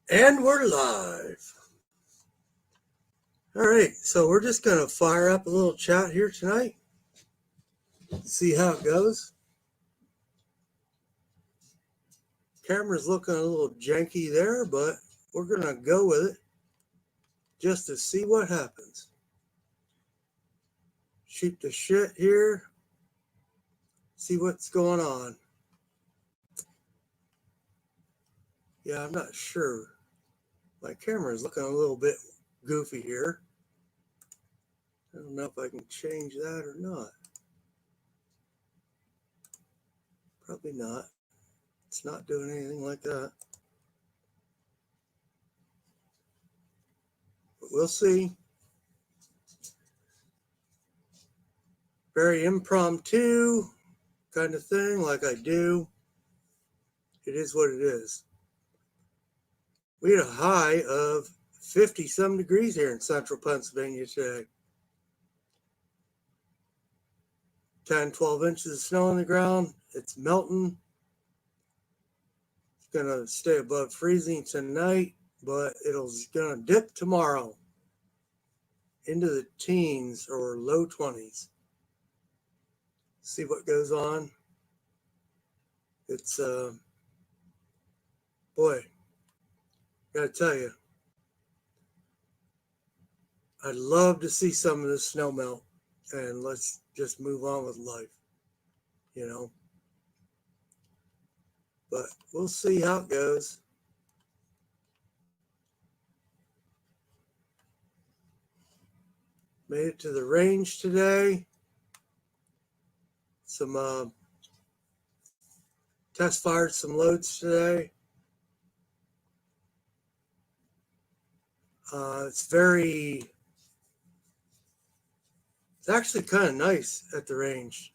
And we're live. All right, so we're just going to fire up a little chat here tonight. See how it goes. Camera's looking a little janky there, but we're going to go with it just to see what happens. Shoot the shit here. See what's going on. Yeah, I'm not sure. My camera is looking a little bit goofy here. I don't know if I can change that or not. Probably not. It's not doing anything like that. But we'll see. Very impromptu kind of thing, like I do. It is what it is. We had a high of 50-some degrees here in central Pennsylvania today. 10, 12 inches of snow on the ground. It's melting. It's going to stay above freezing tonight, but it's going to dip tomorrow into the teens or low 20s. See what goes on. It's, boy, gotta tell you, I'd love to see some of this snow melt and let's just move on with life, you know. But we'll see how it goes. Made it to the range today. Some test fired some loads today. It's actually kind of nice at the range.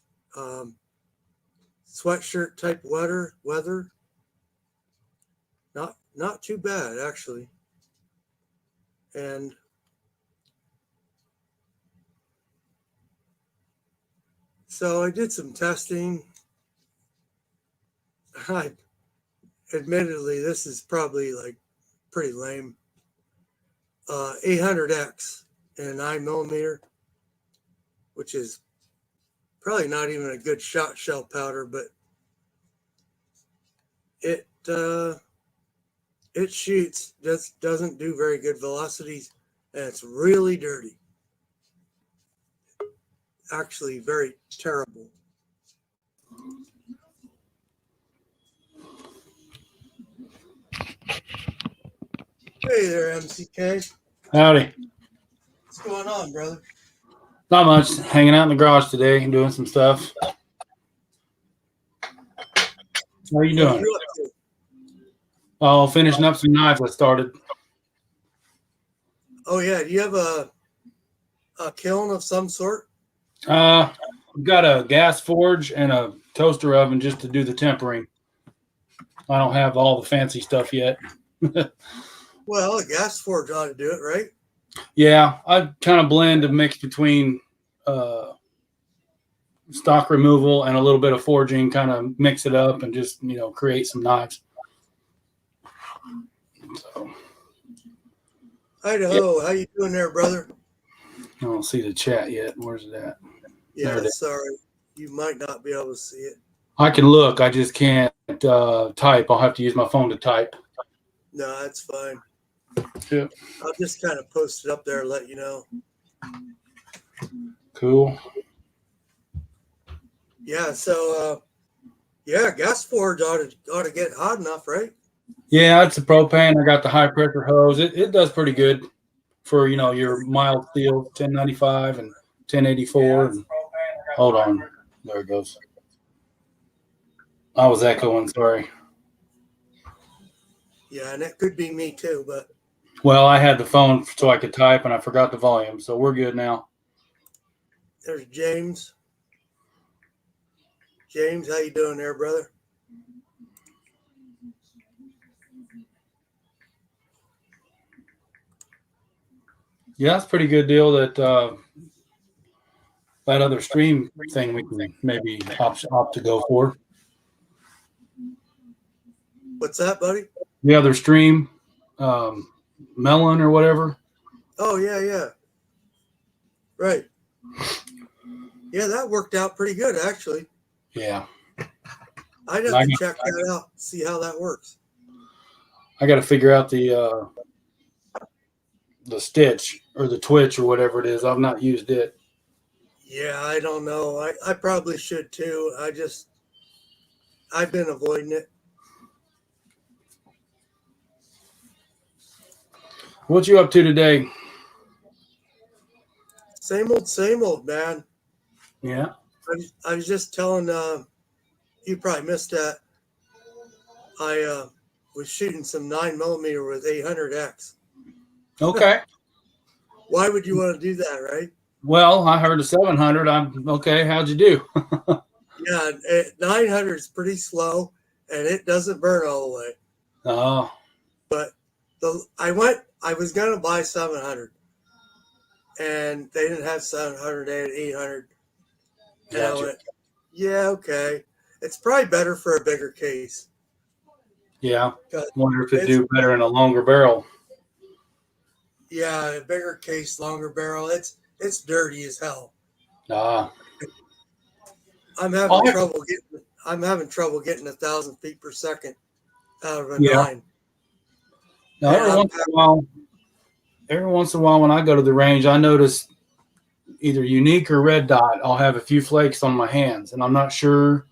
Sweatshirt type weather. Not too bad actually. And so I did some testing. Admittedly, this is probably like pretty lame. 800X in 9mm, which is probably not even a good shot shell powder, but it shoots, just doesn't do very good velocities, and it's really dirty. Actually, very terrible. Hey there, MCK. Howdy. What's going on, brother? Not much. Hanging out in the garage today and doing some stuff. How are you doing? You up to? Oh, finishing up some knives I started. Oh yeah, do you have a kiln of some sort? I've got a gas forge and a toaster oven just to do the tempering. I don't have all the fancy stuff yet. Well, a gas forge ought to do it, right? Yeah, I kind of blend a mix between stock removal and a little bit of forging, kind of mix it up and just, create some knives. So, Idaho, How you doing there, brother? I don't see the chat yet. Where's it at? Yeah, sorry. You might not be able to see it. I can look. I just can't type. I'll have to use my phone to type. No, that's fine. Yeah. I'll just kind of post it up there and let you know. Cool. Yeah, so gas forge ought to get hot enough, right? Yeah, it's a propane. I got the high pressure hose. It does pretty good for your mild steel 1095 and 1084. And hold on, there it goes. I was echoing. Sorry. Yeah, and it could be me too, but. Well, I had the phone so I could type, and I forgot the volume, so we're good now. There's James. James, how you doing there, brother? Yeah, it's a pretty good deal that that other stream thing we can maybe opt to go for. What's that, buddy? The other stream melon or whatever. Oh, yeah. Right. Yeah, that worked out pretty good, actually. Yeah. I'd have to check that out, see how that works. I got to figure out the stitch or the twitch or whatever it is. I've not used it. Yeah, I don't know. I probably should too. I've been avoiding it. What you up to today? Same old, man. Yeah. I was just telling you probably missed that. I was shooting some 9mm with 800X. Okay. Why would you want to do that, right? Well, I heard a 700. I'm okay. How'd you do? Yeah, 900 is pretty slow, and it doesn't burn all the way. Oh. But I was gonna buy 700, and they didn't have 700. They had 800. And Gotcha. I went, yeah, okay. It's probably better for a bigger case. Yeah. Wonder if it'd do better in a longer barrel. Yeah, a bigger case, longer barrel. It's dirty as hell. Ah. I'm having trouble getting 1,000 feet per second out of a 9. Now, every once in a while when I go to the range, I notice either unique or red dot. I'll have a few flakes on my hands, and I'm not sure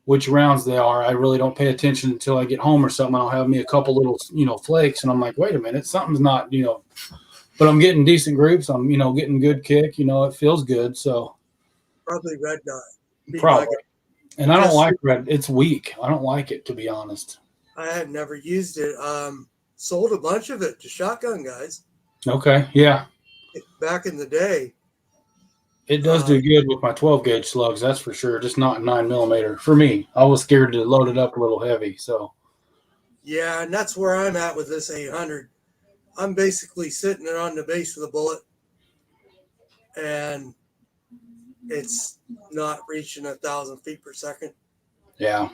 which rounds they are. I really don't pay attention until I get home or something. I'll have me a couple little, flakes, and I'm like, wait a minute, something's not, but I'm getting decent groups. I'm, getting good kick. It feels good. So probably red dot. Probably. And I don't like red. It's weak. I don't like it, to be honest. I had never used it. Sold a bunch of it to shotgun guys. Okay. Yeah. Back in the day. It does do good with my 12 gauge slugs. That's for sure. Just not 9mm for me. I was scared to load it up a little heavy. So. Yeah. And that's where I'm at with this 800. I'm basically sitting it on the base of the bullet, and it's not reaching 1,000 feet per second. Yeah.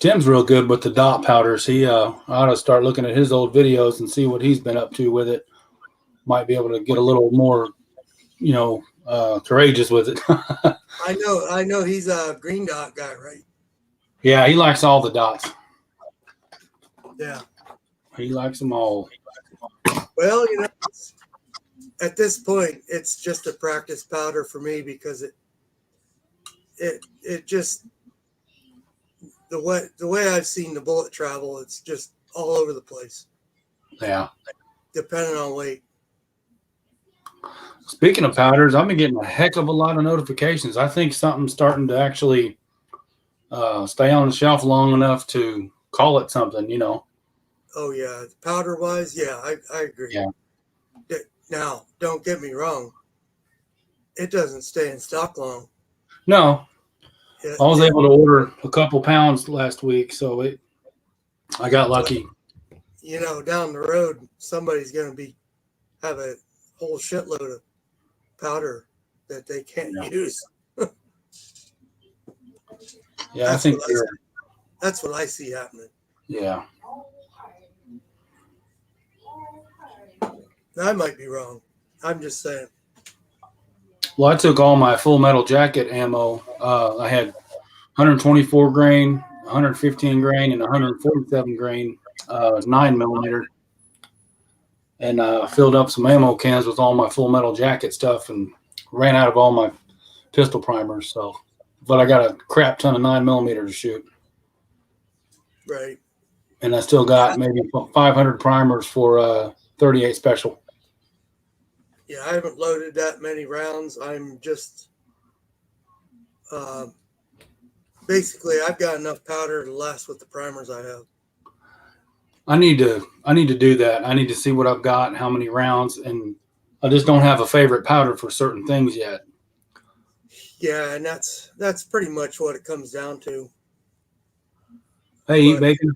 Tim's real good with the dot powders. He I ought to start looking at his old videos and see what he's been up to with it. Might be able to get a little more, courageous with it. I know he's a green dot guy, right? Yeah, he likes all the dots. Yeah. He likes them all. Well, at this point, it's just a practice powder for me because it just the way I've seen the bullet travel, it's just all over the place. Yeah. Depending on weight. Speaking of powders, I've been getting a heck of a lot of notifications. I think something's starting to actually stay on the shelf long enough to call it something, Oh, yeah. Powder-wise, yeah, I agree. Yeah. Now, don't get me wrong. It doesn't stay in stock long. No. I was able to order a couple pounds last week, so I got lucky. Down the road, somebody's going to have a whole shitload of powder that they can't use. Yeah, I think that's what I see happening. Yeah. I might be wrong. I'm just saying. Well, I took all my full metal jacket ammo. I had 124 grain, 115 grain, and 147 grain 9mm. And filled up some ammo cans with all my full metal jacket stuff and ran out of all my pistol primers. But I got a crap ton of 9mm to shoot. Right. And I still got maybe 500 primers for 38 special. Yeah, I haven't loaded that many rounds. I'm just basically I've got enough powder to last with the primers I have. I need to do that. I need to see what I've got, how many rounds, and I just don't have a favorite powder for certain things yet. Yeah, and that's pretty much what it comes down to. Hey, eat bacon.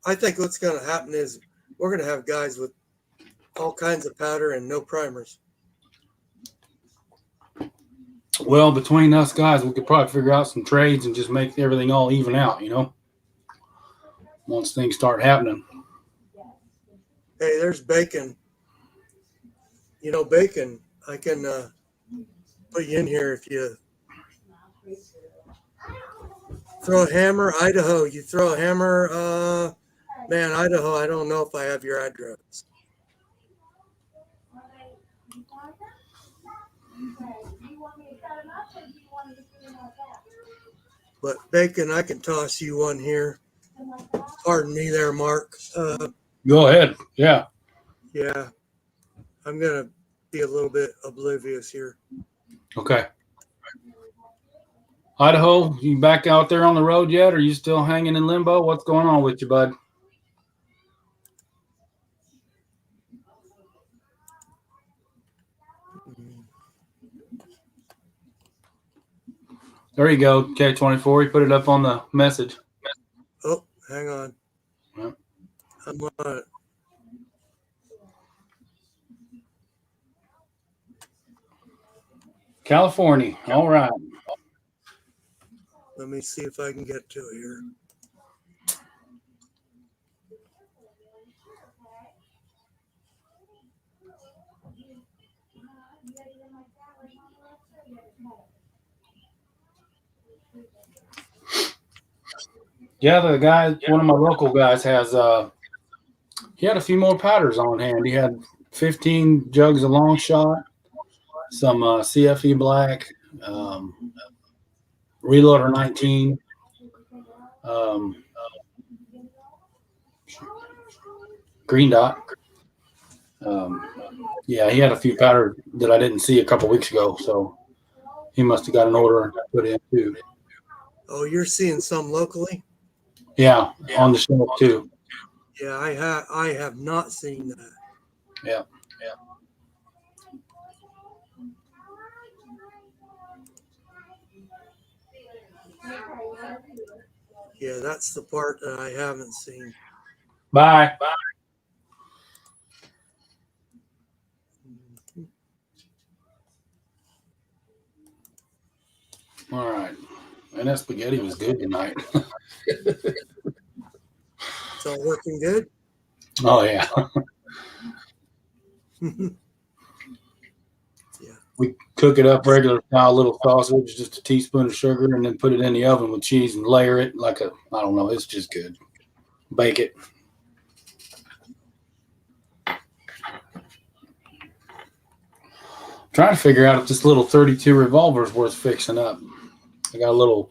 I think what's going to happen is we're going to have guys with all kinds of powder and no primers. Well, between us guys, we could probably figure out some trades and just make everything all even out, once things start happening. Hey, there's Bacon. You know, Bacon, I can put you in here if you throw a hammer. Idaho, you throw a hammer. Man, Idaho, I don't know if I have your address. But Bacon, I can toss you one here. Pardon me there, Mark. Go ahead. Yeah. Yeah, I'm going to be a little bit oblivious here. Okay. Idaho, you back out there on the road yet? Are you still hanging in limbo? What's going on with you, bud? There you go, K24. He put it up on the message. Oh, hang on. Yep. I'm on it. California. All right. Let me see if I can get to it here. Yeah, the guy, one of my local guys has he had a few more powders on hand. He had 15 jugs of long shot, some CFE black, reloader 19, green dot. Yeah, he had a few powder that I didn't see a couple weeks ago, so he must have got an order and put in too. Oh, you're seeing some locally? Yeah, on the shelf too. Yeah, I have not seen that. Yeah. Yeah, that's the part that I haven't seen. Bye. All right. And that spaghetti was good tonight. It's all working good? Oh, yeah. Yeah. We cook it up regular style, little sausage, just a teaspoon of sugar, and then put it in the oven with cheese and layer it like a, I don't know, it's just good. Bake it. Trying to figure out if this little 32 revolver is worth fixing up. I got a little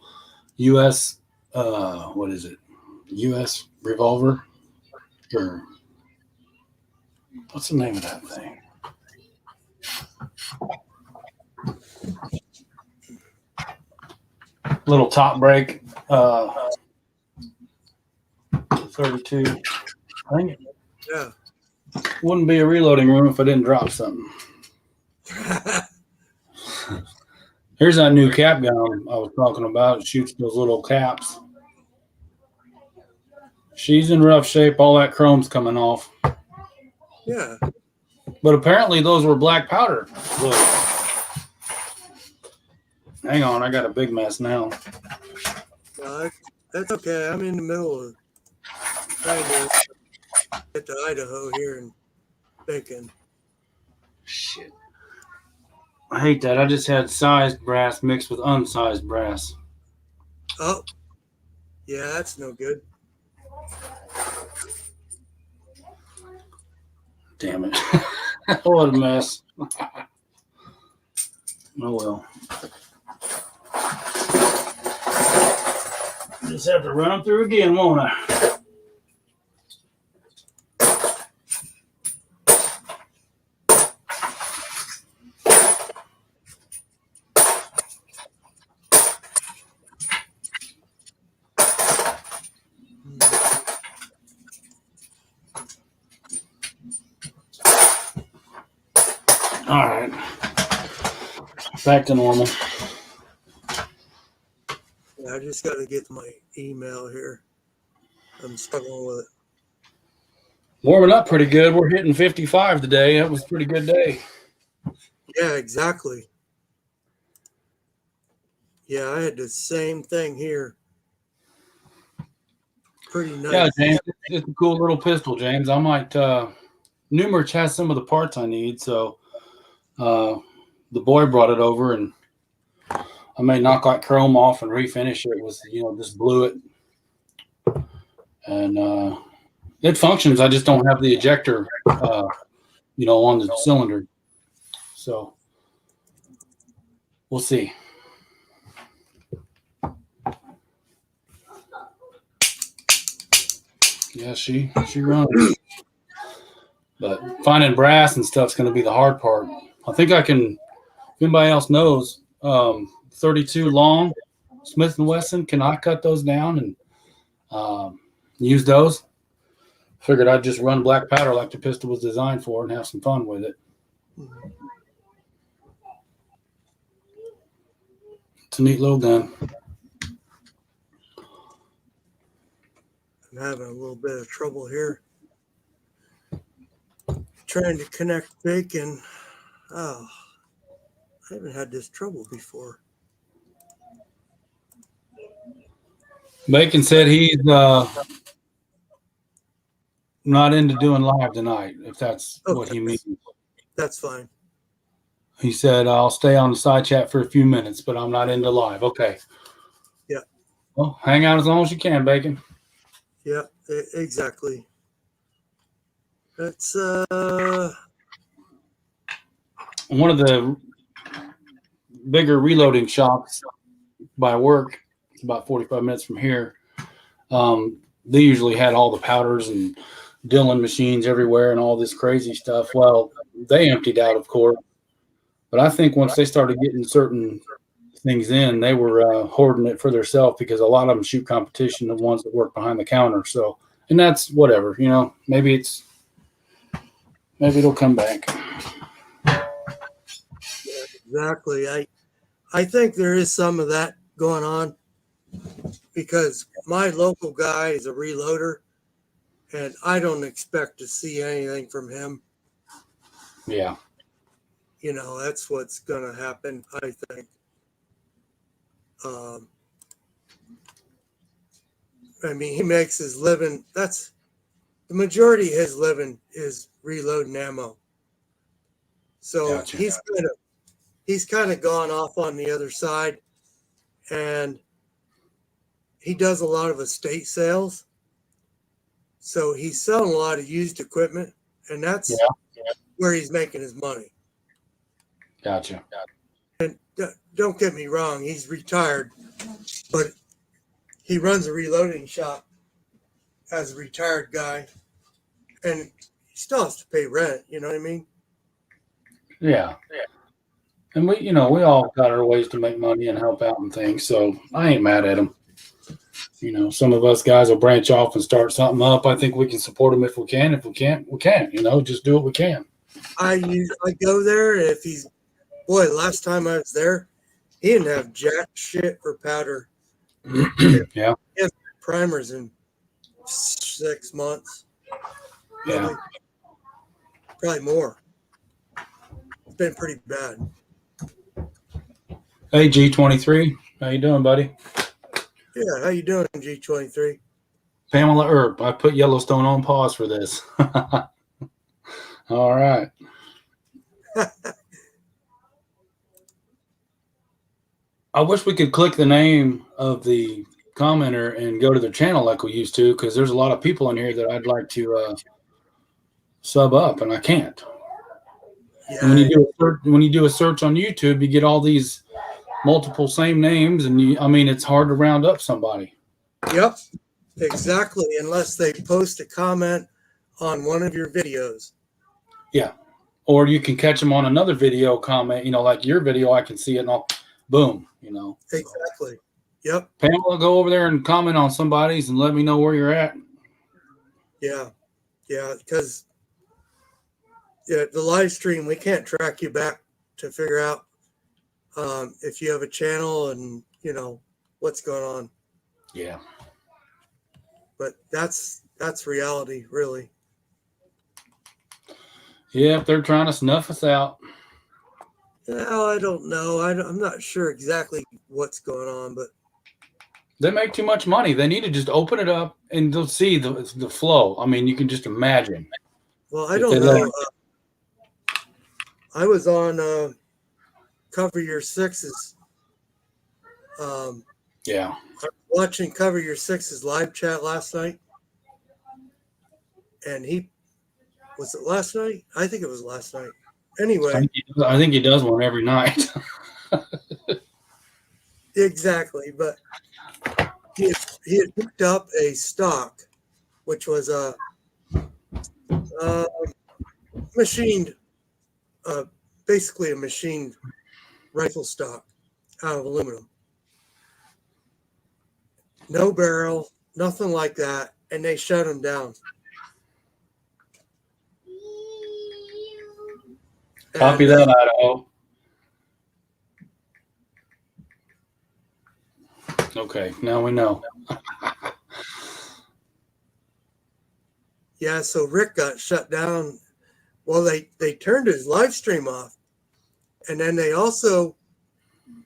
U.S. What is it? U.S. revolver, or what's the name of that thing? Little top break, 32. I think Yeah. wouldn't be a reloading room if I didn't drop something. Here's that new cap gun I was talking about. It shoots those little caps. She's in rough shape. All that chrome's coming off. Yeah. But apparently those were black powder. Look. Hang on, I got a big mess now. That's okay. I'm in the middle of trying to get to Idaho here and Bacon. Shit. I hate that. I just had sized brass mixed with unsized brass. Oh, yeah, that's no good. Damn it. What a mess. Oh well. Just have to run them through again, won't I? All right. Back to normal. Yeah, I just got to get my email here. I'm struggling with it. Warming up pretty good. We're hitting 55 today. That was a pretty good day. Yeah, exactly. Yeah, I had the same thing here. Pretty nice. Yeah, James, it's a cool little pistol, James. I might Numerich has some of the parts I need, so the boy brought it over, and I may knock like chrome off and refinish it with, just glue it, and it functions. I just don't have the ejector, on the cylinder, so we'll see. Yeah, she runs. But finding brass and stuff's going to be the hard part. I think I can, if anybody else knows, 32 long Smith & Wesson, can I cut those down and use those? Figured I'd just run black powder like the pistol was designed for and have some fun with it. It's a neat little gun. I'm having a little bit of trouble here. Trying to connect bacon. Oh, I haven't had this trouble before. Bacon said he's not into doing live tonight, if that's what he means. That's fine. He said, I'll stay on the side chat for a few minutes, but I'm not into live. Okay. Yeah. Well, hang out as long as you can, Bacon. Yeah, exactly. That's one of the bigger reloading shops by work. It's about 45 minutes from here. They usually had all the powders and Dillon machines everywhere and all this crazy stuff. Well, they emptied out, of course. But I think once they started getting certain things in, they were hoarding it for themselves, because a lot of them shoot competition, the ones that work behind the counter. So, and that's whatever, maybe it'll come back. Exactly. I think there is some of that going on, because my local guy is a reloader, and I don't expect to see anything from him. Yeah. That's what's going to happen, I think. He makes his living. That's the majority of his living is reloading ammo. So Gotcha. he's kind of gone off on the other side, and he does a lot of estate sales. So he's selling a lot of used equipment, and that's where he's making his money. Gotcha. And don't get me wrong, he's retired, but he runs a reloading shop as a retired guy, and he still has to pay rent. You know what I mean? Yeah. And we all got our ways to make money and help out and things. So I ain't mad at him. Some of us guys will branch off and start something up. I think we can support him if we can. If we can't, we can't. Just do what we can. I go there, and if he's, last time I was there, he didn't have jack shit for powder. Yeah. He has primers in 6 months. Yeah. Probably more. It's been pretty bad. Hey, G23. How you doing, buddy? Yeah, how you doing, G23? Pamela Earp. I put Yellowstone on pause for this. All right. I wish we could click the name of the commenter and go to their channel like we used to, because there's a lot of people in here that I'd like to sub up, and I can't. Yeah. And when you do a search on YouTube, you get all these multiple same names, and it's hard to round up somebody. Yep, exactly. Unless they post a comment on one of your videos. Yeah. Or you can catch them on another video comment, like your video, I can see it and I'll boom, Exactly. Yep. Pamela, go over there and comment on somebody's and let me know where you're at. Yeah. Yeah. Because the live stream, we can't track you back to figure out if you have a channel and, what's going on. Yeah. But that's reality, really. Yeah, they're trying to snuff us out. No, I don't know. I'm not sure exactly what's going on, but they make too much money. They need to just open it up and they'll see the flow. You can just imagine Well, I If they don't let know. 'em- I was on Cover Your Sixes. yeah. Watching Cover Your Sixes live chat last night, and was it last night? I think it was last night. Anyway, I think he does one every night. exactly. But he had picked up a stock, which was a machined, basically a machined rifle stock out of aluminum. No barrel, nothing like that, and they shut him down. Copy And that, Idaho. Okay, now we know. yeah, so Rick got shut down. Well, they turned his live stream off, and then they also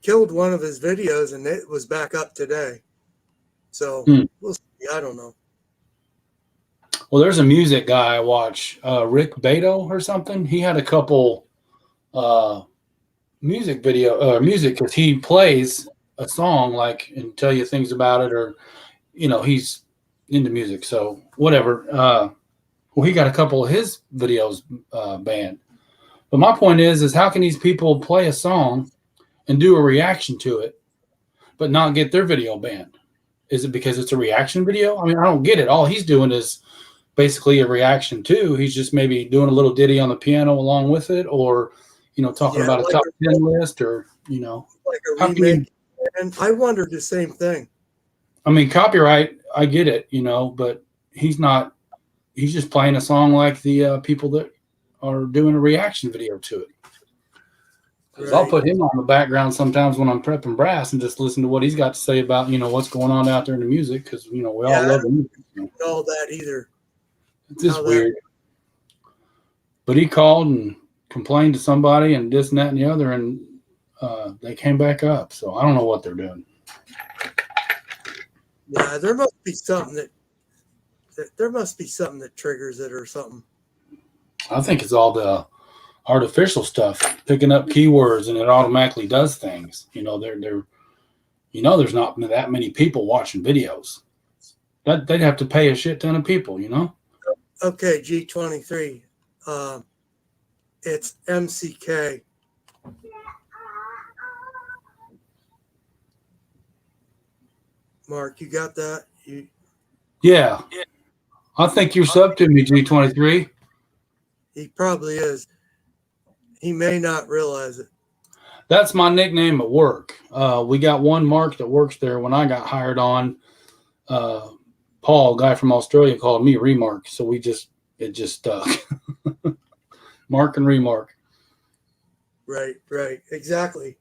killed one of his videos, and it was back up today. So we'll see. I don't know. Well, there's a music guy I watch, Rick Beto or something. He had a couple music because he plays a song like and tell you things about it, or he's into music, so whatever. Well, he got a couple of his videos banned. But my point is how can these people play a song and do a reaction to it, but not get their video banned? Is it because it's a reaction video? I mean, I don't get it. All he's doing is basically a reaction too. He's just maybe doing a little ditty on the piano along with it, or talking about a top 10 list, or like a how can remake. you? And I wondered the same thing. I mean, copyright, I get it, but he's not. He's just playing a song like the people that are doing a reaction video to it. Because I'll put him on the background sometimes when I'm prepping brass and just listen to what he's got to say about what's going on out there in the music, because we all love the music. All that either. It's just weird. But he called and complained to somebody and this and that and the other, and they came back up. So I don't know what they're doing. Yeah, there must be something that triggers it or something. I think it's all the artificial stuff, picking up keywords, and it automatically does things. There's not that many people watching videos. That they'd have to pay a shit ton of people. Okay, G23. It's MCK. Mark, you got that? Yeah. I think you're sub to me, G23. He probably is. He may not realize it. That's my nickname at work. We got one Mark that works there. When I got hired on, Paul, a guy from Australia, called me Remark. So it just stuck. Mark and Remark. Right, exactly.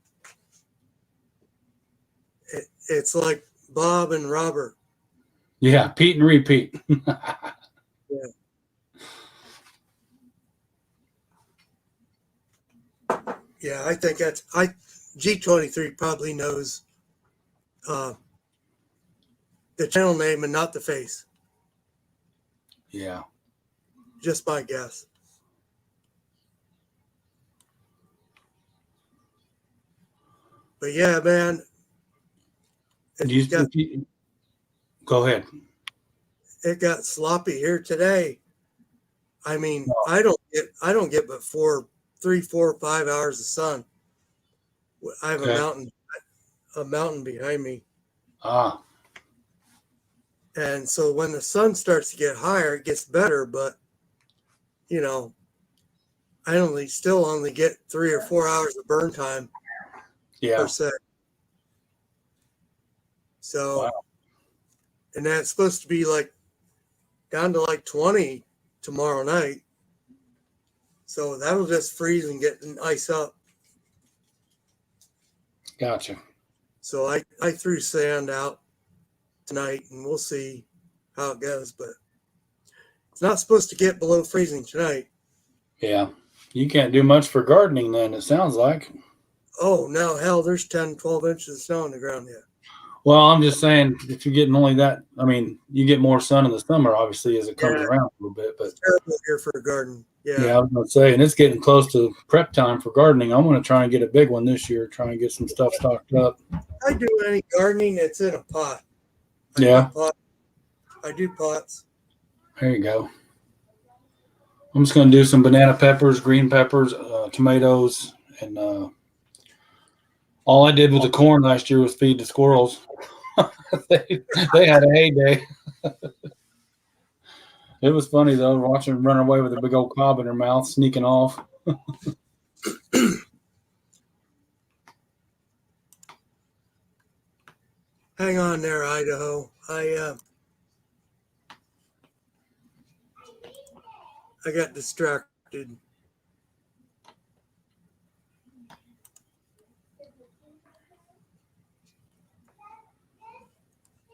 It's like Bob and Robert. Yeah, Pete and repeat. Yeah. Yeah, I think G23 probably knows the channel name and not the face. Yeah. Just my guess. But yeah, man. Go ahead. It got sloppy here today. I mean, I don't get but 3, 4, 5 hours of sun. I have a mountain behind me. Ah. And so when the sun starts to get higher, it gets better, but I still only get 3 or 4 hours of burn time per se. So, wow. And that's supposed to be down to 20 tomorrow night. So that'll just freeze and get ice up. Gotcha. So I threw sand out tonight, and we'll see how it goes. But it's not supposed to get below freezing tonight. Yeah. You can't do much for gardening then, it sounds like. Oh, no, hell, there's 10, 12 inches of snow on the ground yet. Well, I'm just saying, if you're getting only that, I mean, you get more sun in the summer, obviously, as it comes Yeah. around a little bit. But It's terrible here for a garden. Yeah. yeah, I was going to say, and it's getting close to prep time for gardening. I'm going to try and get a big one this year, try and get some stuff stocked up. I do any gardening that's in a pot. Yeah. I do pots. There you go. I'm just going to do some banana peppers, green peppers, tomatoes, and all I did with the corn last year was feed the squirrels. they had a heyday. It was funny though, watching them run away with a big old cob in their mouth, sneaking off. Hang on there, Idaho. I got distracted.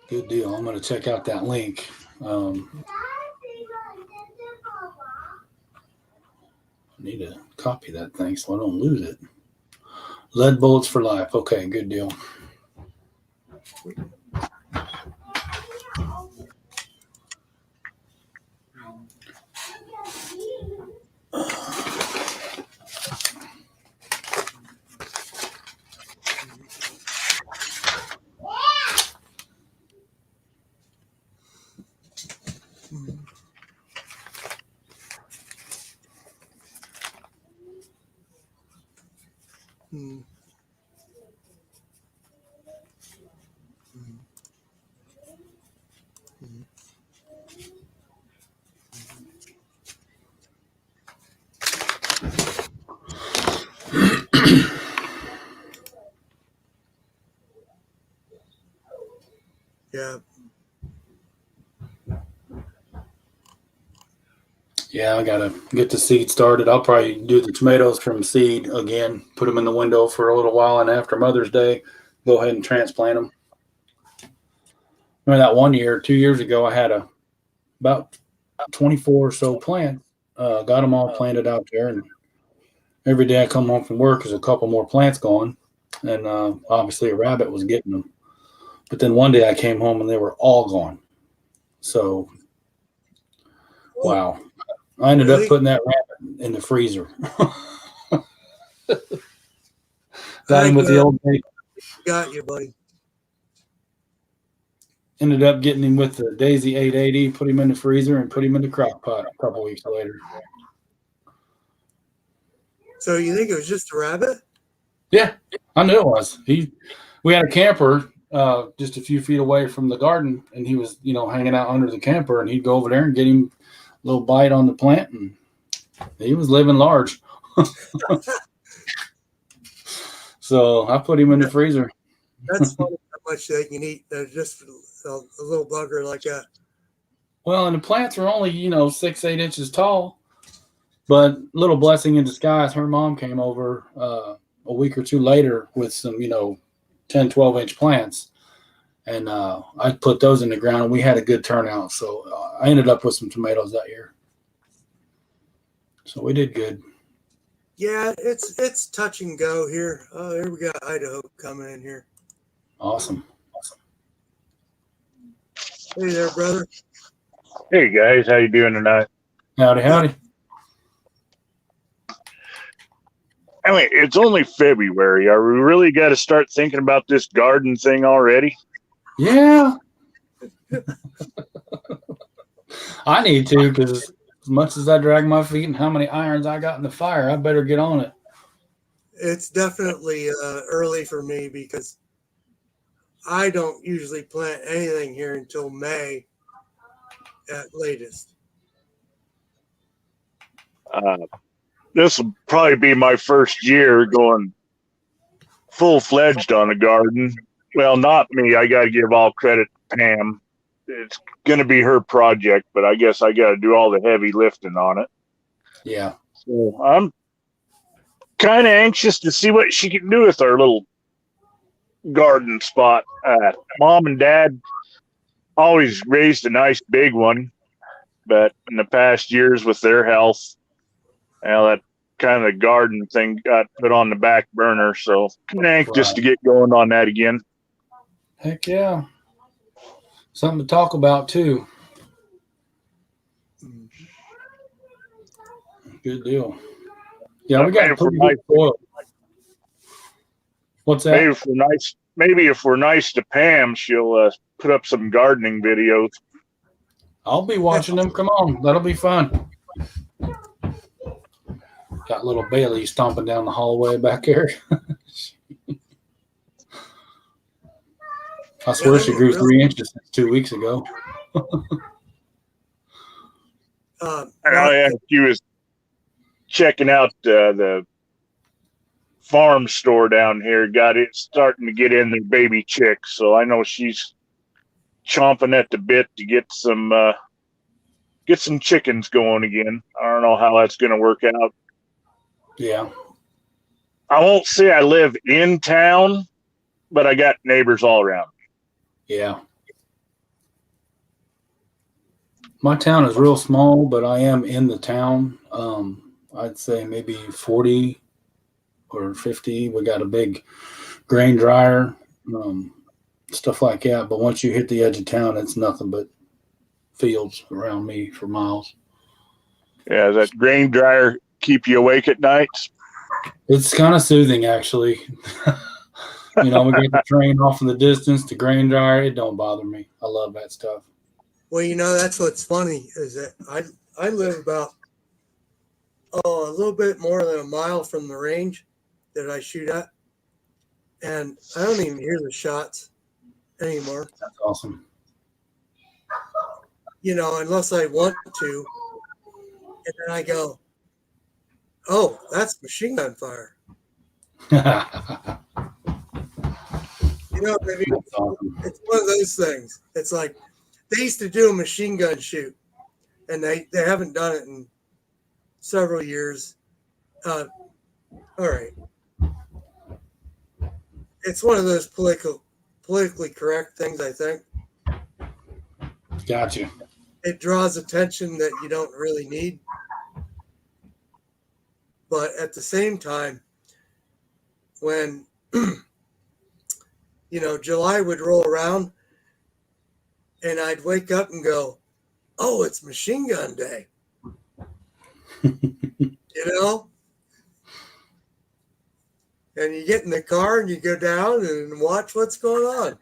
Good deal. I'm going to check out that link. I need to copy that thing so I don't lose it. Lead bullets for life. Okay, good deal. Hmm. Yeah. Yeah, I got to get the seed started. I'll probably do the tomatoes from seed again, put them in the window for a little while, and after Mother's Day, go ahead and transplant them. Remember that 1 year, 2 years ago, I had about 24 or so plants. Got them all planted out there, and every day I come home from work, there's a couple more plants gone, and obviously a rabbit was getting them. But then one day I came home and they were all gone. So, wow. I ended up putting that rabbit in the freezer. Got him with the old daisy. Got you, buddy. Ended up getting him with the Daisy 880, put him in the freezer, and put him in the crock pot a couple weeks later. So you think it was just a rabbit? Yeah, I knew it was. We had a camper just a few feet away from the garden, and he was, hanging out under the camper, and he'd go over there and get him a little bite on the plant, and he was living large. So I put him in the freezer. That's funny how much they can eat. They're just a little bugger like that. Well, and the plants are only, 6-8 inches tall. But little blessing in disguise, her mom came over a week or two later with some, 10, 12-inch plants. And I put those in the ground, and we had a good turnout. So I ended up with some tomatoes that year. So we did good. Yeah, it's touch and go here. Oh, here we got Idaho coming in here. Awesome. Hey there, brother. Hey guys, how you doing tonight? Howdy. I mean, it's only February. Are we really got to start thinking about this garden thing already? Yeah. I need to, because as much as I drag my feet and how many irons I got in the fire, I better get on it. It's definitely early for me because I don't usually plant anything here until May at latest. This will probably be my first year going full-fledged on a garden. Well, not me. I got to give all credit to Pam. It's going to be her project, but I guess I got to do all the heavy lifting on it. Yeah. So I'm kind of anxious to see what she can do with our little garden spot. Mom and Dad always raised a nice big one, but in the past years with their health, that kind of garden thing got put on the back burner. So I'm anxious to get going on that again. Heck yeah. Something to talk about too. Good deal. Yeah, we got Maybe if we're pretty nice, good soil. What's that? maybe if we're nice to Pam, she'll put up some gardening videos. I'll be watching them. Come on. That'll be fun. Got little Bailey stomping down the hallway back there. I swear she grew 3 inches 2 weeks ago. And she was checking out the farm store down here. Got it starting to get in their baby chicks, so I know she's chomping at the bit to get some chickens going again. I don't know how that's going to work out. Yeah. I won't say I live in town, but I got neighbors all around. Yeah. My town is real small, but I am in the town. I'd say maybe 40 or 50. We got a big grain dryer, stuff like that. But once you hit the edge of town, it's nothing but fields around me for miles. Yeah, that grain dryer keep you awake at nights? It's kind of soothing, actually. We got the train off in the distance, the grain dryer. It don't bother me. I love that stuff. Well, that's what's funny is that I live about a little bit more than a mile from the range that I shoot at, and I don't even hear the shots anymore. That's awesome. Unless I want to, and then I go, "Oh, that's machine gun fire." Awesome. It's one of those things. It's like they used to do a machine gun shoot, and they haven't done it in several years. All right. It's one of those politically correct things, I think. Gotcha. It draws attention that you don't really need. But at the same time, when July would roll around and I'd wake up and go, "Oh, it's machine gun day." And you get in the car and you go down and watch what's going on.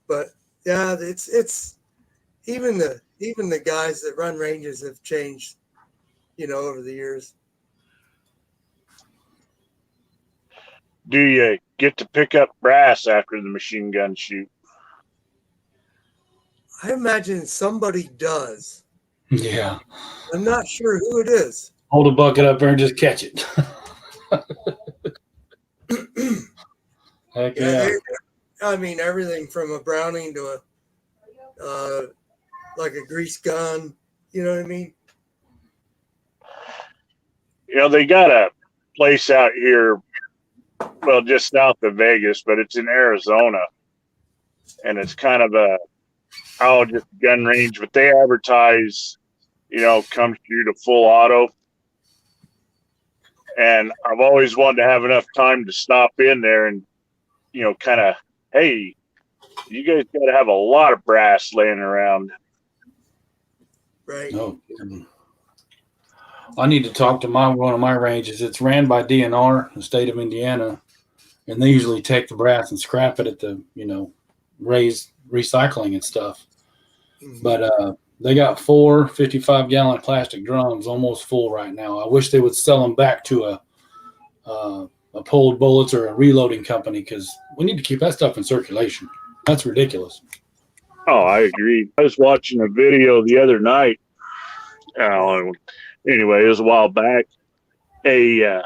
But yeah, it's even the guys that run ranges have changed, over the years. Do you get to pick up brass after the machine gun shoot? I imagine somebody does. Yeah. I'm not sure who it is. Hold a bucket up there and just catch it. Heck yeah. I mean, everything from a Browning to like a grease gun. You know what I mean? They got a place out here, well, just south of Vegas, but it's in Arizona. And it's kind of just a gun range, but they advertise, come shoot a full auto. And I've always wanted to have enough time to stop in there and, kind of, hey, you guys got to have a lot of brass laying around. Right. Oh, I need to talk to one of my ranges. It's ran by DNR, the state of Indiana, and they usually take the brass and scrap it at the, raised recycling and stuff. Mm-hmm. But they got 4 55-gallon plastic drums almost full right now. I wish they would sell them back to a pulled bullets or a reloading company, because we need to keep that stuff in circulation. That's ridiculous. Oh, I agree. I was watching a video the other night. Anyway, it was a while back. A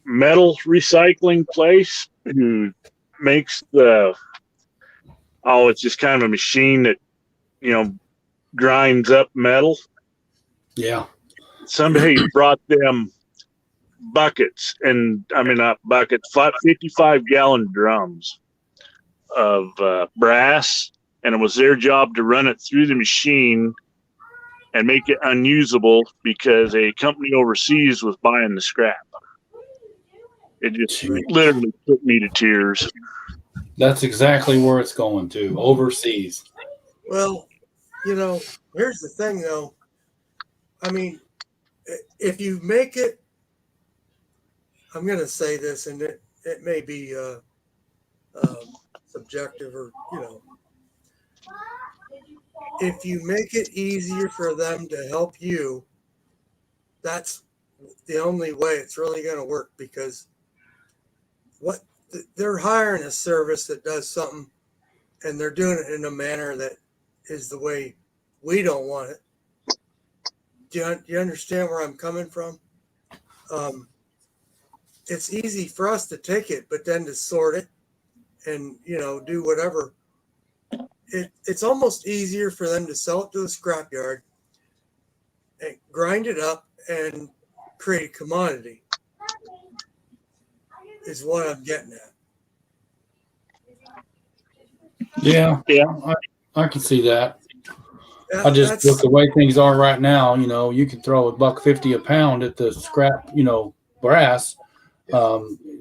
metal recycling place who makes it's just kind of a machine that, grinds up metal. Yeah. Somebody brought them buckets, and not buckets, 55-gallon drums of brass, and it was their job to run it through the machine and make it unusable because a company overseas was buying the scrap. It just literally put me to tears. That's exactly where it's going to, overseas. Well, here's the thing though. I mean, if you make it, I'm going to say this, and it may be subjective, or if you make it easier for them to help you, that's the only way it's really going to work, because what they're hiring a service that does something, and they're doing it in a manner that is the way we don't want it. Do you understand where I'm coming from? It's easy for us to take it, but then to sort it and do whatever. It's almost easier for them to sell it to the scrapyard and grind it up and create a commodity, is what I'm getting at. Yeah, I can see that. I just look the way things are right now. You can throw $1.50 a pound at the scrap, brass.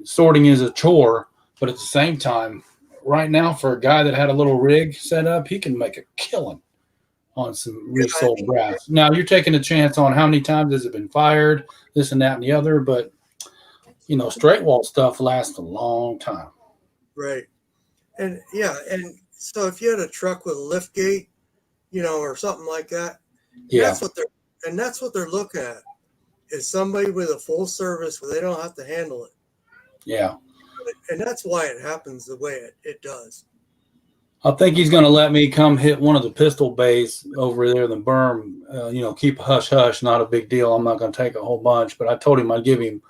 Sorting is a chore, but at the same time, right now, for a guy that had a little rig set up, he can make a killing on some resold brass. Now, you're taking a chance on how many times has it been fired, this and that and the other, but straight wall stuff lasts a long time. Right. And so if you had a truck with a lift gate, or something like that, that's what they're looking at, is somebody with a full service where they don't have to handle it. Yeah. And that's why it happens the way it does. I think he's going to let me come hit one of the pistol bays over there in the berm. Keep a hush hush, not a big deal. I'm not going to take a whole bunch, but I told him I'd give him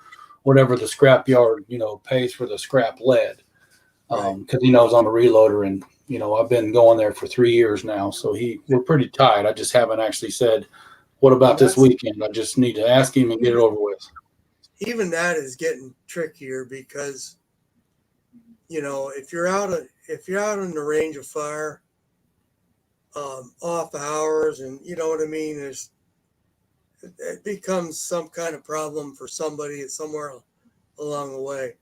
whatever the scrap yard, pays for the scrap lead, because he knows I'm a reloader, and I've been going there for 3 years now, so we're pretty tight. I just haven't actually said, what about this weekend? I just need to ask him and get it over with. Even that is getting trickier, because if you're out in the range of fire, off hours, and you know what I mean, it becomes some kind of problem for somebody somewhere along the way.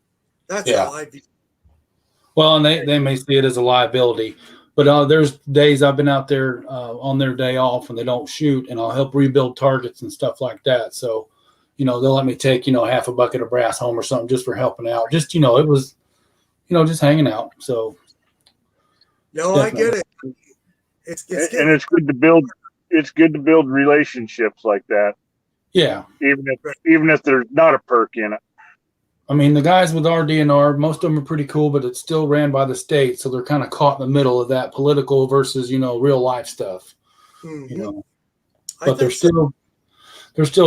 That's how I view it. Well, and they may see it as a liability, but there's days I've been out there on their day off and they don't shoot, and I'll help rebuild targets and stuff like that. So, they'll let me take, half a bucket of brass home or something just for helping out. Just, it was, just hanging out. So. No, definitely. I get it. And it's good to build. It's good to build relationships like that. Yeah. Even if there's not a perk in it. I mean, the guys with RDNR, most of them are pretty cool, but it's still ran by the state, so they're kind of caught in the middle of that political versus, real life stuff. Mm-hmm. But they're still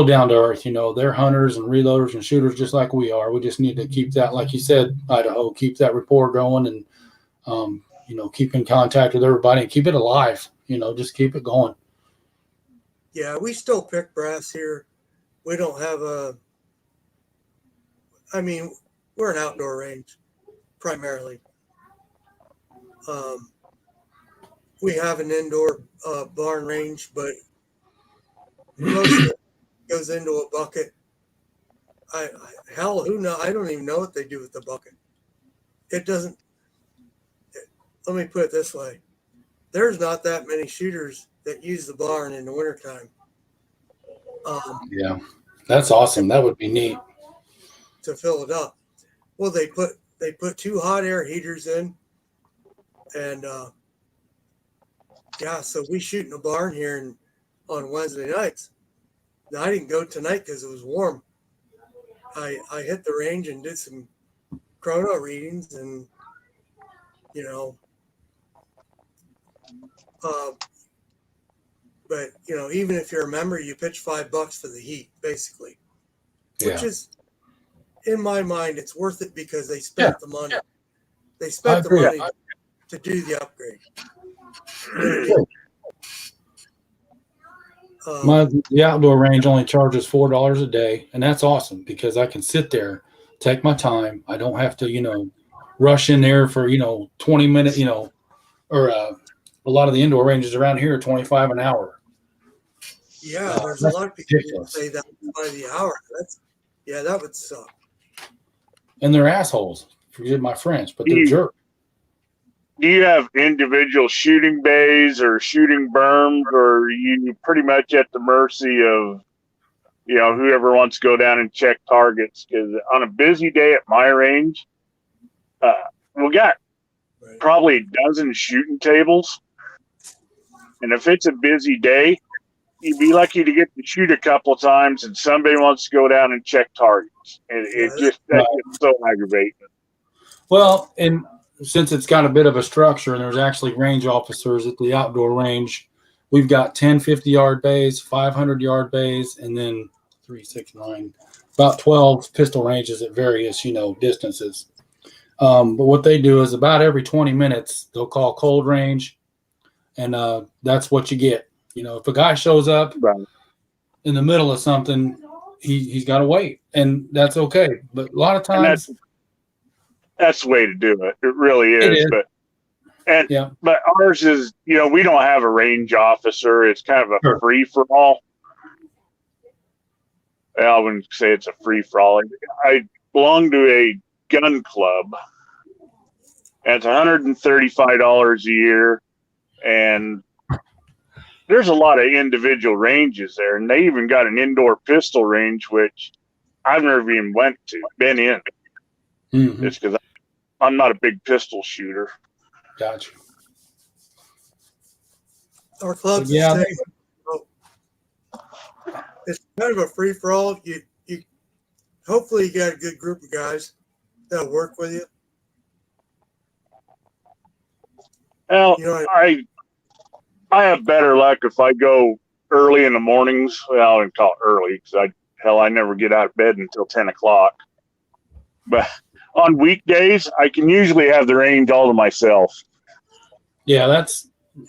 down to earth. They're hunters and reloaders and shooters just like we are. We just need to keep that, like you said, Idaho, keep that rapport going, and keep in contact with everybody and keep it alive. Just keep it going. Yeah, we still pick brass here. We don't have we're an outdoor range primarily. We have an indoor barn range, but most of it goes into a bucket. Who knows? I don't even know what they do with the bucket. It doesn't. Let me put it this way: there's not that many shooters that use the barn in the wintertime. Yeah, that's awesome. That would be neat to fill it up. Well, they put 2 hot air heaters in, and so we shoot in a barn here on Wednesday nights. Now, I didn't go tonight because it was warm. I hit the range and did some chrono readings, and but even if you're a member, you pitch $5 for the heat, basically, which is, in my mind, it's worth it because they spent the money. They spent the money to do the upgrade. The outdoor range only charges $4 a day, and that's awesome because I can sit there, take my time. I don't have to, rush in there for 20 minutes, or a lot of the indoor ranges around here are 25 an hour. Yeah, there's a lot of people who say that by the hour. That would suck. And they're assholes. Forgive my French, but they're jerks. do you have individual shooting bays or shooting berms, or are you pretty much at the mercy of, whoever wants to go down and check targets? Because on a busy day at my range, we got Right. probably a dozen shooting tables. And if it's a busy day, you'd be lucky to get to shoot a couple of times and somebody wants to go down and check targets. And Yeah, that gets so aggravating. Well, and since it's got a bit of a structure and there's actually range officers at the outdoor range, we've got 10 50-yard bays, 500-yard bays, and then 3, 6, 9, about 12 pistol ranges at various, distances. But what they do is about every 20 minutes, they'll call cold range, and that's what you get. If a guy shows up Right. in the middle of something, he's got to wait, and that's okay. But a lot of times, that's the way to do it. It really is. It is. But ours is, we don't have a range officer. It's kind of a Sure. free for all. I wouldn't say it's a free for all. I belong to a gun club. And it's $135 a year, and there's a lot of individual ranges there, and they even got an indoor pistol range, which I've never even been in. Mhm. It's because I'm not a big pistol shooter. Gotcha. our club's Yeah, the same. It's kind of a free for all. You hopefully you got a good group of guys that'll work with you. Well, You know, I have better luck if I go early in the mornings. Well, I wouldn't call it early because I never get out of bed until 10 o'clock. But on weekdays, I can usually have the range all to myself. Yeah,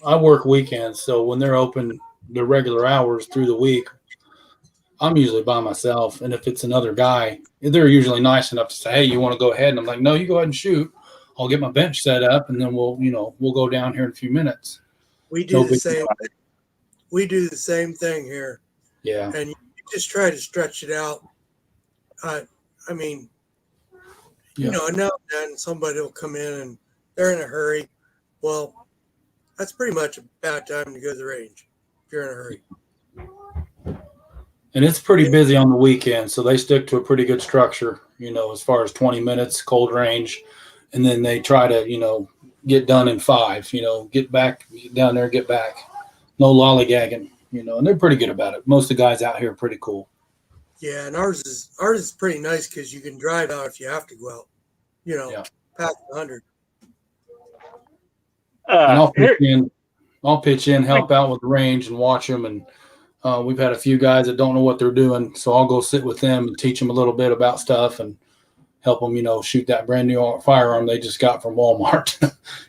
I work weekends, so when they're open the regular hours through the week, I'm usually by myself. And if it's another guy, they're usually nice enough to say, "Hey, you want to go ahead?" And I'm like, "No, you go ahead and shoot. I'll get my bench set up, and then we'll go down here in a few minutes." we do No the big same. We do the same thing here, Yeah, and you just try to stretch it out. I mean, Yeah. now and then somebody will come in and they're in a hurry. Well, that's pretty much a bad time to go to the range if you're in a hurry. and it's pretty busy on the weekend, so they stick to a pretty good structure. As far as 20 minutes cold range, and then they try to get done in 5. Get back, get down there, get back. No lollygagging. And they're pretty good about it. Most of the guys out here are pretty cool. Yeah, and ours is pretty nice because you can drive out if you have to go out. Yeah. Past 100. And I'll pitch in, help out with the range, and watch them. And we've had a few guys that don't know what they're doing, so I'll go sit with them and teach them a little bit about stuff and help them, shoot that brand new firearm they just got from Walmart.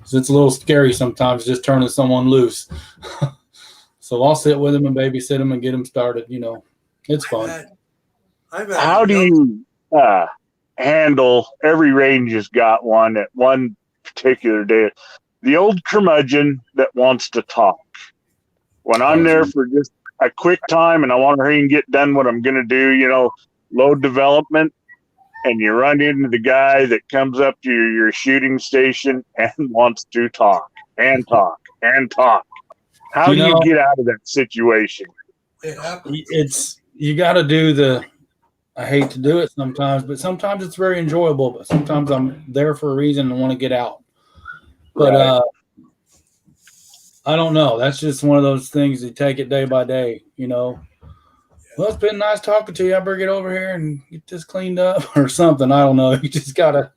So it's a little scary sometimes just turning someone loose. So I'll sit with them and babysit them and get them started. It's fun. How do you handle, every range has got one at one particular day, the old curmudgeon that wants to talk. When I'm there for just a quick time and I want to hurry and get done what I'm going to do, load development, and you run into the guy that comes up to your shooting station and wants to talk and talk and talk. How do you get out of that situation? It happens. You got to do I hate to do it sometimes, but sometimes it's very enjoyable. But sometimes I'm there for a reason and want to get out. But Right. I don't know. That's just one of those things. You take it day by day. Well, it's been nice talking to you. I better get over here and get this cleaned up or something. I don't know. You just gotta.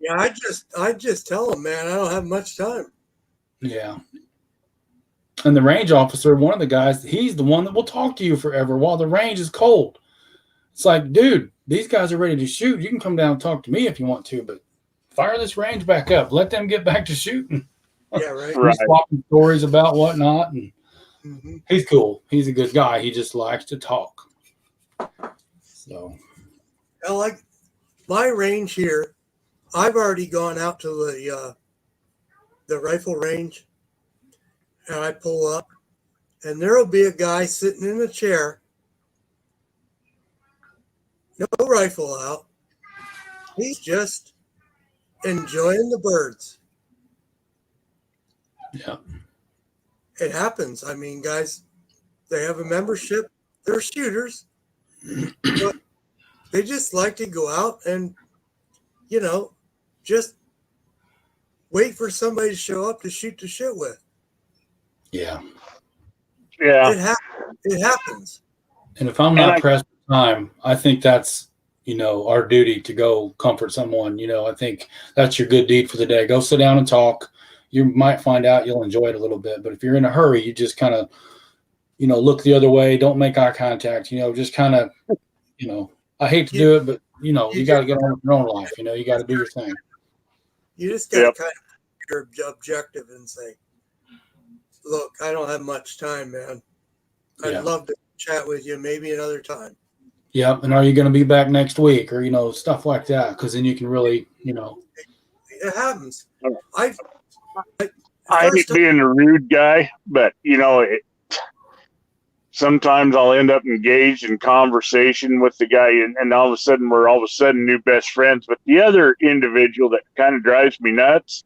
Yeah, I just tell them, man, I don't have much time. Yeah. And the range officer, one of the guys, he's the one that will talk to you forever while the range is cold. It's like, dude, these guys are ready to shoot. You can come down and talk to me if you want to, but fire this range back up. Let them get back to shooting. Yeah, right. Right. He's swapping stories about whatnot, and Mm-hmm. he's cool. He's a good guy. He just likes to talk. So, I like my range here. I've already gone out to the rifle range, and I pull up, and there'll be a guy sitting in a chair, no rifle out. He's just enjoying the birds. Yeah. It happens. I mean, guys, they have a membership. They're shooters, but they just like to go out and, just wait for somebody to show up to shoot the shit with. Yeah. Yeah. It happens. And if I'm not pressed for time, I think that's, our duty to go comfort someone. I think that's your good deed for the day. Go sit down and talk. You might find out you'll enjoy it a little bit. But if you're in a hurry, you just kind of, look the other way. Don't make eye contact. Just kind of, I hate to do it, but, you got to get on with your own life. You got to do your thing. You just got to kind of be objective and say, look, I don't have much time, man. I'd love to chat with you maybe another time. Yep. And are you going to be back next week or, stuff like that? Because then you can really, It happens. I hate being a rude guy, but, sometimes I'll end up engaged in conversation with the guy, and all of a sudden we're new best friends. But the other individual that kind of drives me nuts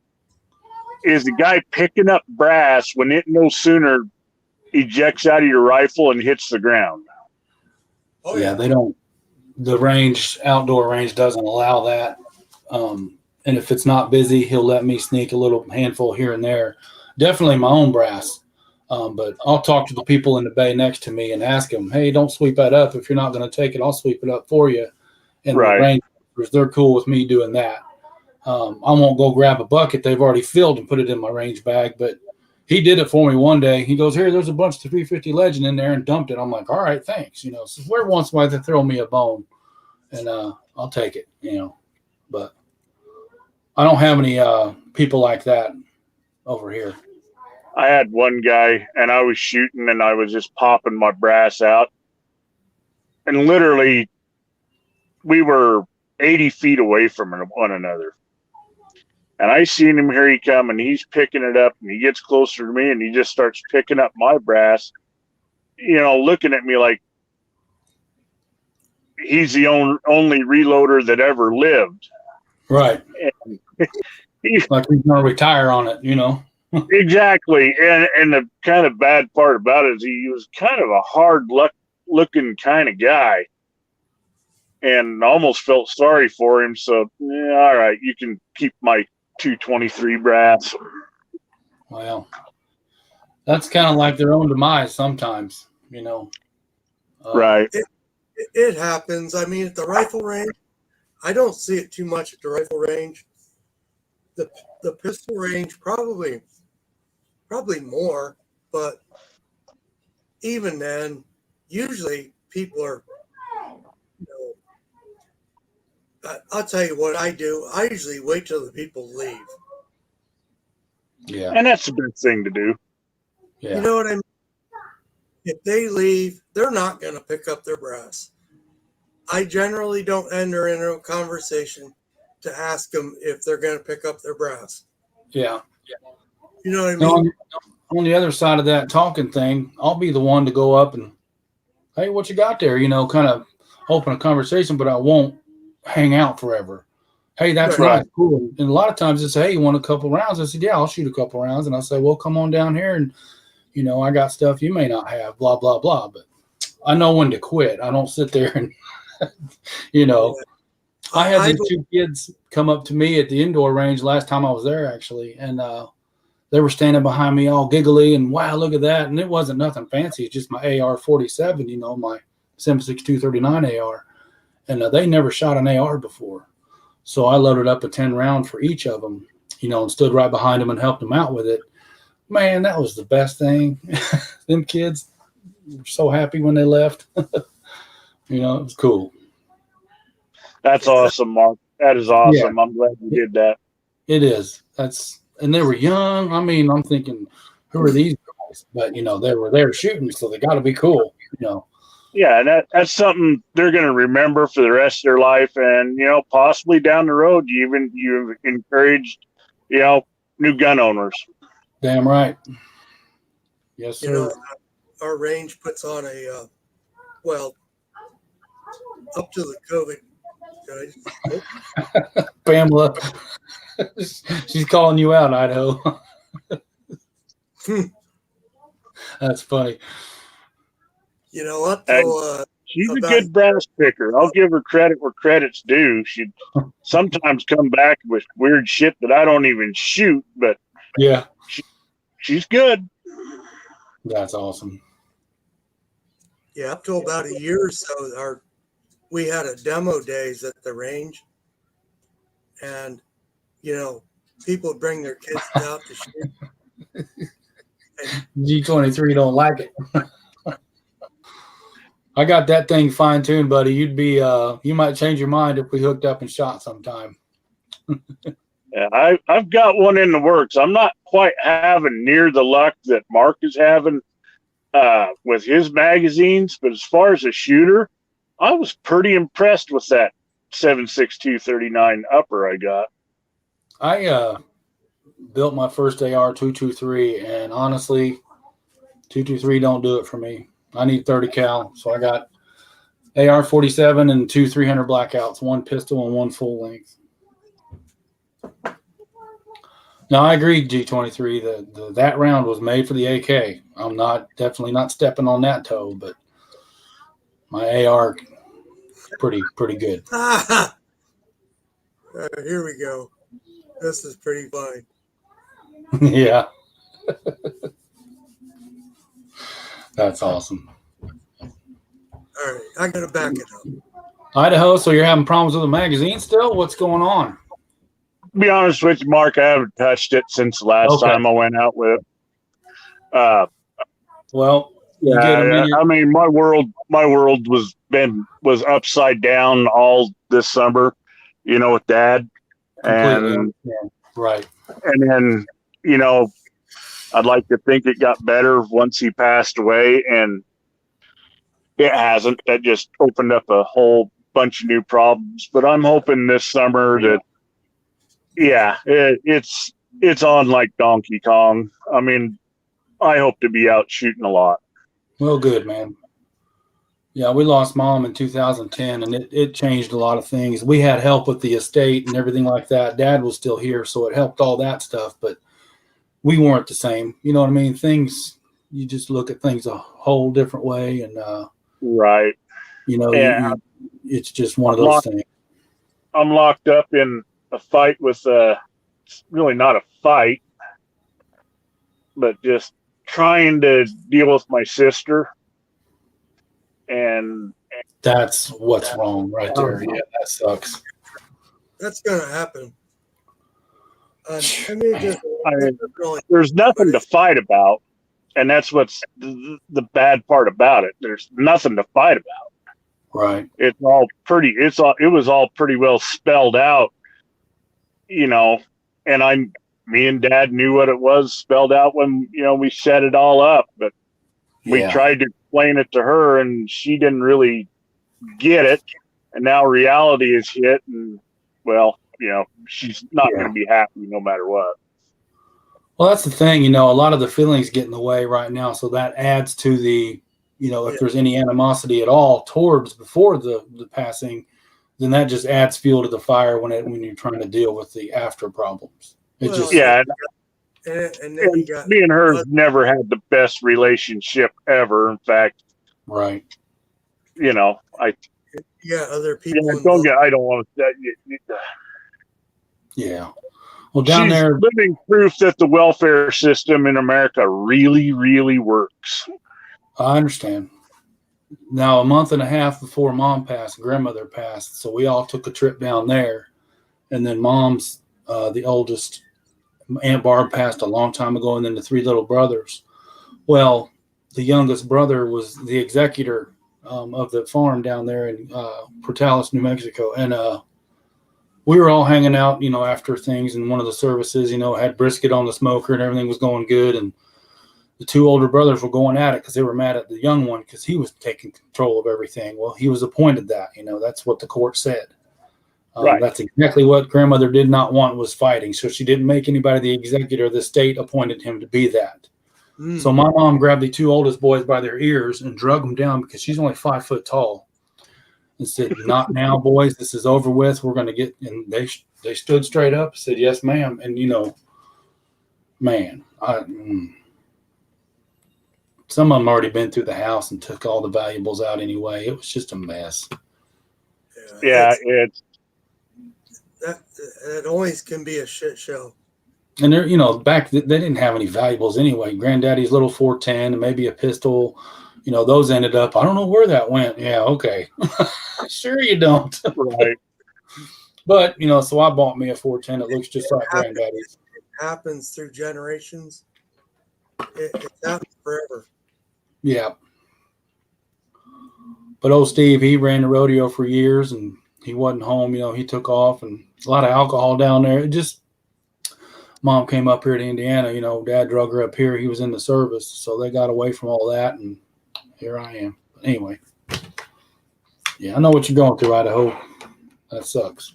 is the guy picking up brass when it no sooner ejects out of your rifle and hits the ground. Oh, yeah, they don't. The outdoor range doesn't allow that. And if it's not busy, he'll let me sneak a little handful here and there. Definitely my own brass. But I'll talk to the people in the bay next to me and ask them, hey, don't sweep that up. If you're not going to take it, I'll sweep it up for you. And the rangers, they're cool with me doing that. I won't go grab a bucket they've already filled and put it in my range bag, but he did it for me one day. He goes, here, there's a bunch of 350 Legend in there, and dumped it. I'm like, all right, thanks. So every once in a while they throw me a bone, and I'll take it, But I don't have any people like that over here. I had one guy, and I was shooting, and I was just popping my brass out. And literally, we were 80 feet away from one another. And I seen him, here he come, and he's picking it up, and he gets closer to me, and he just starts picking up my brass, looking at me like he's the only reloader that ever lived. Right. Like he's going to retire on it, Exactly. And the kind of bad part about it is he was kind of a hard-looking kind of guy. And I almost felt sorry for him. So, all right, you can keep my 223 brass. Well, that's kind of like their own demise sometimes, Right. It happens. I mean, at the rifle range, I don't see it too much at the rifle range. The pistol range, probably more, but even then, usually people are, I'll tell you what I do. I usually wait till the people leave. Yeah. And that's the best thing to do. Yeah. You know what I mean? If they leave, they're not going to pick up their brass. I generally don't enter into a conversation to ask them if they're going to pick up their brass. Yeah. You know what I mean? On the other side of that talking thing, I'll be the one to go up and, hey, what you got there? Kind of open a conversation, but I won't hang out forever. Hey, that's right. Nice, cool. And a lot of times it's, hey, you want a couple rounds? I said, yeah, I'll shoot a couple rounds. And I'll say, well, come on down here and, I got stuff you may not have, blah, blah, blah. But I know when to quit. I don't sit there and, I had these two kids come up to me at the indoor range last time I was there, actually. And they were standing behind me all giggly and, wow, look at that. And it wasn't nothing fancy. It's just my AR-47, my 7.62 39 AR. And they never shot an AR before. So I loaded up a 10 round for each of them, and stood right behind them and helped them out with it. Man, that was the best thing. Them kids were so happy when they left. It was cool. That's awesome, Mark. That is awesome. Yeah. I'm glad you did that. It is. And they were young. I mean, I'm thinking, who are these guys? But, they were there shooting, so they got to be cool, Yeah, and that's something they're going to remember for the rest of their life. And, possibly down the road, you've encouraged, new gun owners. Damn right. Yes, sir. Our range puts on up to the COVID. Pamela, she's calling you out, Idaho. That's funny. You know what? And Till she's a about good brass picker. I'll give her credit where credit's due. She'd sometimes come back with weird shit that I don't even shoot, but Yeah, she's good. that's awesome. yeah, up till about a year or so, we had a demo days at the range, and you know, people would bring their kids out to shoot. And G23 don't like it. I got that thing fine tuned, buddy. You might change your mind if we hooked up and shot sometime. Yeah, I've got one in the works. I'm not quite having near the luck that Mark is having with his magazines, but as far as a shooter, I was pretty impressed with that 7.62 39 upper I got. I built my first AR 223, and honestly, 223 don't do it for me. I need 30 cal, so I got AR 47 and two 300 blackouts, one pistol and one full length. Now I agree, G23. That round was made for the AK. I'm definitely not stepping on that toe, but my AR pretty good. Here we go. This is pretty funny. Yeah, that's awesome. All right, I gotta back it up. Idaho, so you're having problems with the magazine still? What's going on? To be honest with you, Mark, I haven't touched it since the last time I went out with it. Well, I mean, my world was upside down all this summer, you know, with Dad, and right, and then I'd like to think it got better once he passed away, and it hasn't. That just opened up a whole bunch of new problems. But I'm hoping this summer that, it's on like Donkey Kong. I mean, I hope to be out shooting a lot. Well, good, man. Yeah, we lost Mom in 2010, and it changed a lot of things. We had help with the estate and everything like that. Dad was still here, so it helped all that stuff, but we weren't the same. You know what I mean? You just look at things a whole different way, and right. It's just one of those things. I'm locked up in a fight with it's really not a fight, but just trying to deal with my sister. And that's what's wrong right there. Yeah, that sucks. That's going to happen. There's nothing to fight about, and that's what's the bad part about it. There's nothing to fight about. Right. It was all pretty well spelled out, and me and Dad knew what it was spelled out when, we set it all up, but we tried to explain it to her and she didn't really get it. And now reality is hit, and she's not going to be happy no matter what. Well, that's the thing, a lot of the feelings get in the way right now. So that adds to the, if there's any animosity at all towards before the passing, then that just adds fuel to the fire when you're trying to deal with the after problems. And me and her never had the best relationship ever. In fact, right. Other people. I don't want to. Yeah. Well, down she's there, living proof that the welfare system in America really, really works. I understand. Now, a month and a half before Mom passed, grandmother passed, so we all took a trip down there. And then Mom's, the oldest, Aunt Barb passed a long time ago, and then the three little brothers. Well, the youngest brother was the executor of the farm down there in Portales, New Mexico. And we were all hanging out, after things, and one of the services, had brisket on the smoker and everything was going good. And the two older brothers were going at it because they were mad at the young one because he was taking control of everything. Well, he was appointed that, that's what the court said. Right. That's exactly what grandmother did not want, was fighting. So she didn't make anybody the executor. The state appointed him to be that. So my mom grabbed the two oldest boys by their ears and drug them down because she's only 5 foot tall, and said, "Not now, boys. This is over with. We're going to get." And they stood straight up, said, "Yes, ma'am." And man, some of them already been through the house and took all the valuables out anyway. It was just a mess. Yeah, it's that always can be a shit show. And they're, back they didn't have any valuables anyway. Granddaddy's little 410 and maybe a pistol, those ended up. I don't know where that went. Yeah, okay, sure you don't. Right. But so I bought me a 410 that looks just like Granddaddy's. It happens through generations. It's happened forever. Yeah. But old Steve, he ran the rodeo for years and he wasn't home. He took off and a lot of alcohol down there. It just, Mom came up here to Indiana. Dad drug her up here. He was in the service. So they got away from all that. And here I am. But anyway. Yeah, I know what you're going through, Idaho. That sucks.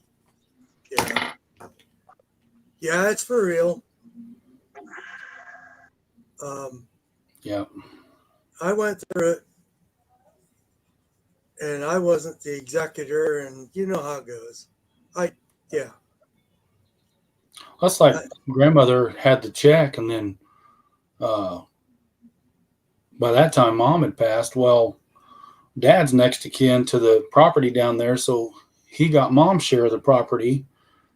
Yeah. Yeah, it's for real. Yeah. I went through it, and I wasn't the executor, and you know how it goes. Yeah. That's like grandmother had the check, and then by that time, Mom had passed. Well, Dad's next to kin to the property down there, so he got Mom's share of the property,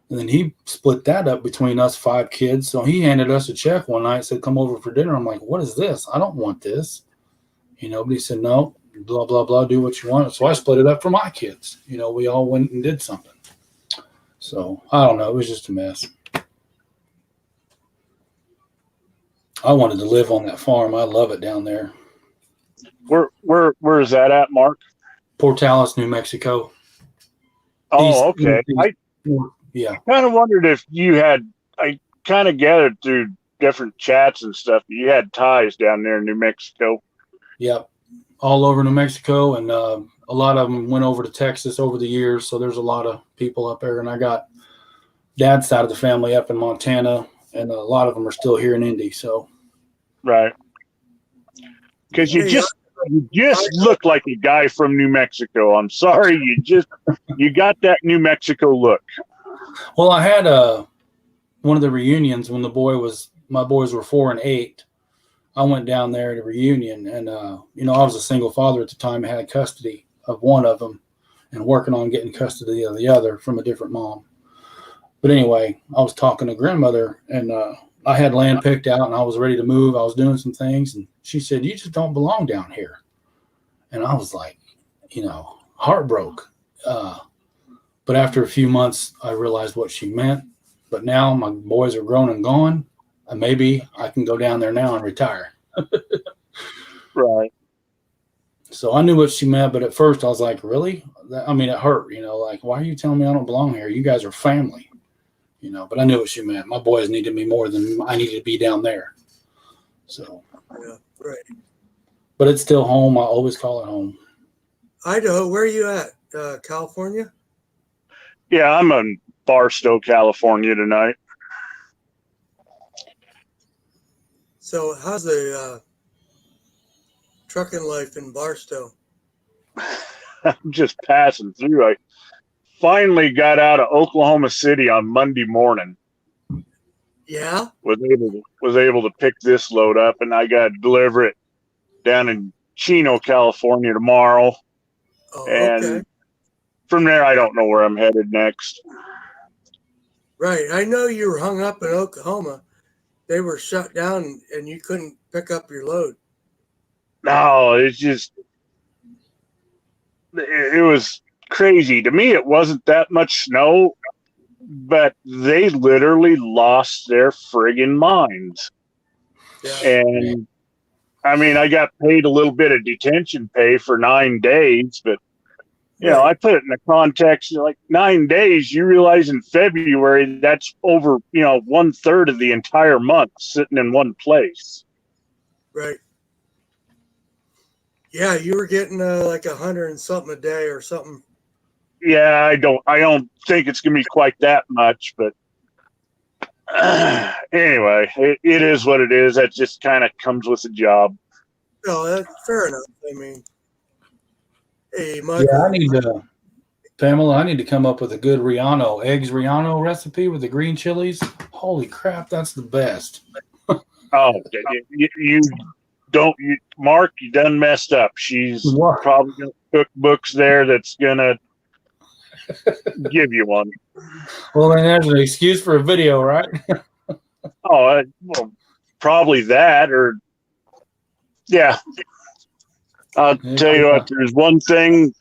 and then he split that up between us 5 kids. So he handed us a check one night, said, "Come over for dinner." I'm like, "What is this? I don't want this." But he said, "No, blah, blah, blah, do what you want." So I split it up for my kids. We all went and did something. So I don't know. It was just a mess. I wanted to live on that farm. I love it down there. Where is that at, Mark? Portales, New Mexico. Oh, okay. Yeah. I kind of wondered if you had, I kind of gathered through different chats and stuff that you had ties down there in New Mexico. Yep. All over New Mexico. And a lot of them went over to Texas over the years. So there's a lot of people up there. And I got Dad's side of the family up in Montana. And a lot of them are still here in Indy. So. Right. Because you just look like a guy from New Mexico. I'm sorry. You got that New Mexico look. Well, I had one of the reunions when my boys were 4 and 8. I went down there at a reunion, and I was a single father at the time. I had custody of one of them, and working on getting custody of the other from a different mom. But anyway, I was talking to grandmother, and I had land picked out, and I was ready to move. I was doing some things, and she said, "You just don't belong down here." And I was like, heartbroken. But after a few months, I realized what she meant. But now my boys are grown and gone. And maybe I can go down there now and retire. Right. So I knew what she meant. But at first I was like, really? It hurt, like, why are you telling me I don't belong here? You guys are family, but I knew what she meant. My boys needed me more than I needed to be down there. So, yeah, right. But it's still home. I always call it home. Idaho, where are you at? California? Yeah, I'm in Barstow, California tonight. So how's the trucking life in Barstow? I'm just passing through. I finally got out of Oklahoma City on Monday morning. Yeah? Was able to pick this load up, and I got to deliver it down in Chino, California tomorrow. Oh, and okay. From there, I don't know where I'm headed next. Right. I know you were hung up in Oklahoma. They were shut down, and you couldn't pick up your load. No, it was crazy. To me, it wasn't that much snow, but they literally lost their friggin' minds. Yeah. And I got paid a little bit of detention pay for 9 days, but I put it in the context, like 9 days, you realize in February, that's over, 1/3 of the entire month sitting in one place. Right. Yeah, you were getting like 100 and something a day or something. Yeah, I don't think it's going to be quite that much, but anyway, it is what it is. That just kind of comes with the job. No, that's fair enough. Hey, Michael. Yeah, I need to, Pamela, I need to come up with a good eggs Riano recipe with the green chilies. Holy crap, that's the best. Oh, Mark, you done messed up. She's What? probably going to cook books there that's going to give you one. Well, then there's an excuse for a video, right? Well, probably that, or yeah. I'll tell you what. There's one thing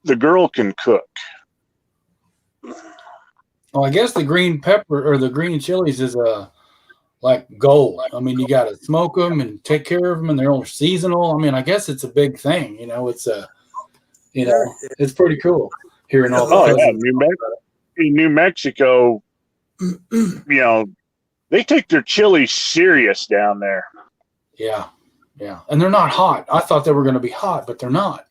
the girl can cook. Well, I guess the green pepper or the green chilies is like gold. I mean, you got to smoke them and take care of them, and they're all seasonal. I mean, I guess it's a big thing. It's it's pretty cool hearing all the cousins. In New Mexico, they take their chili serious down there. Yeah, and they're not hot. I thought they were going to be hot, but they're not.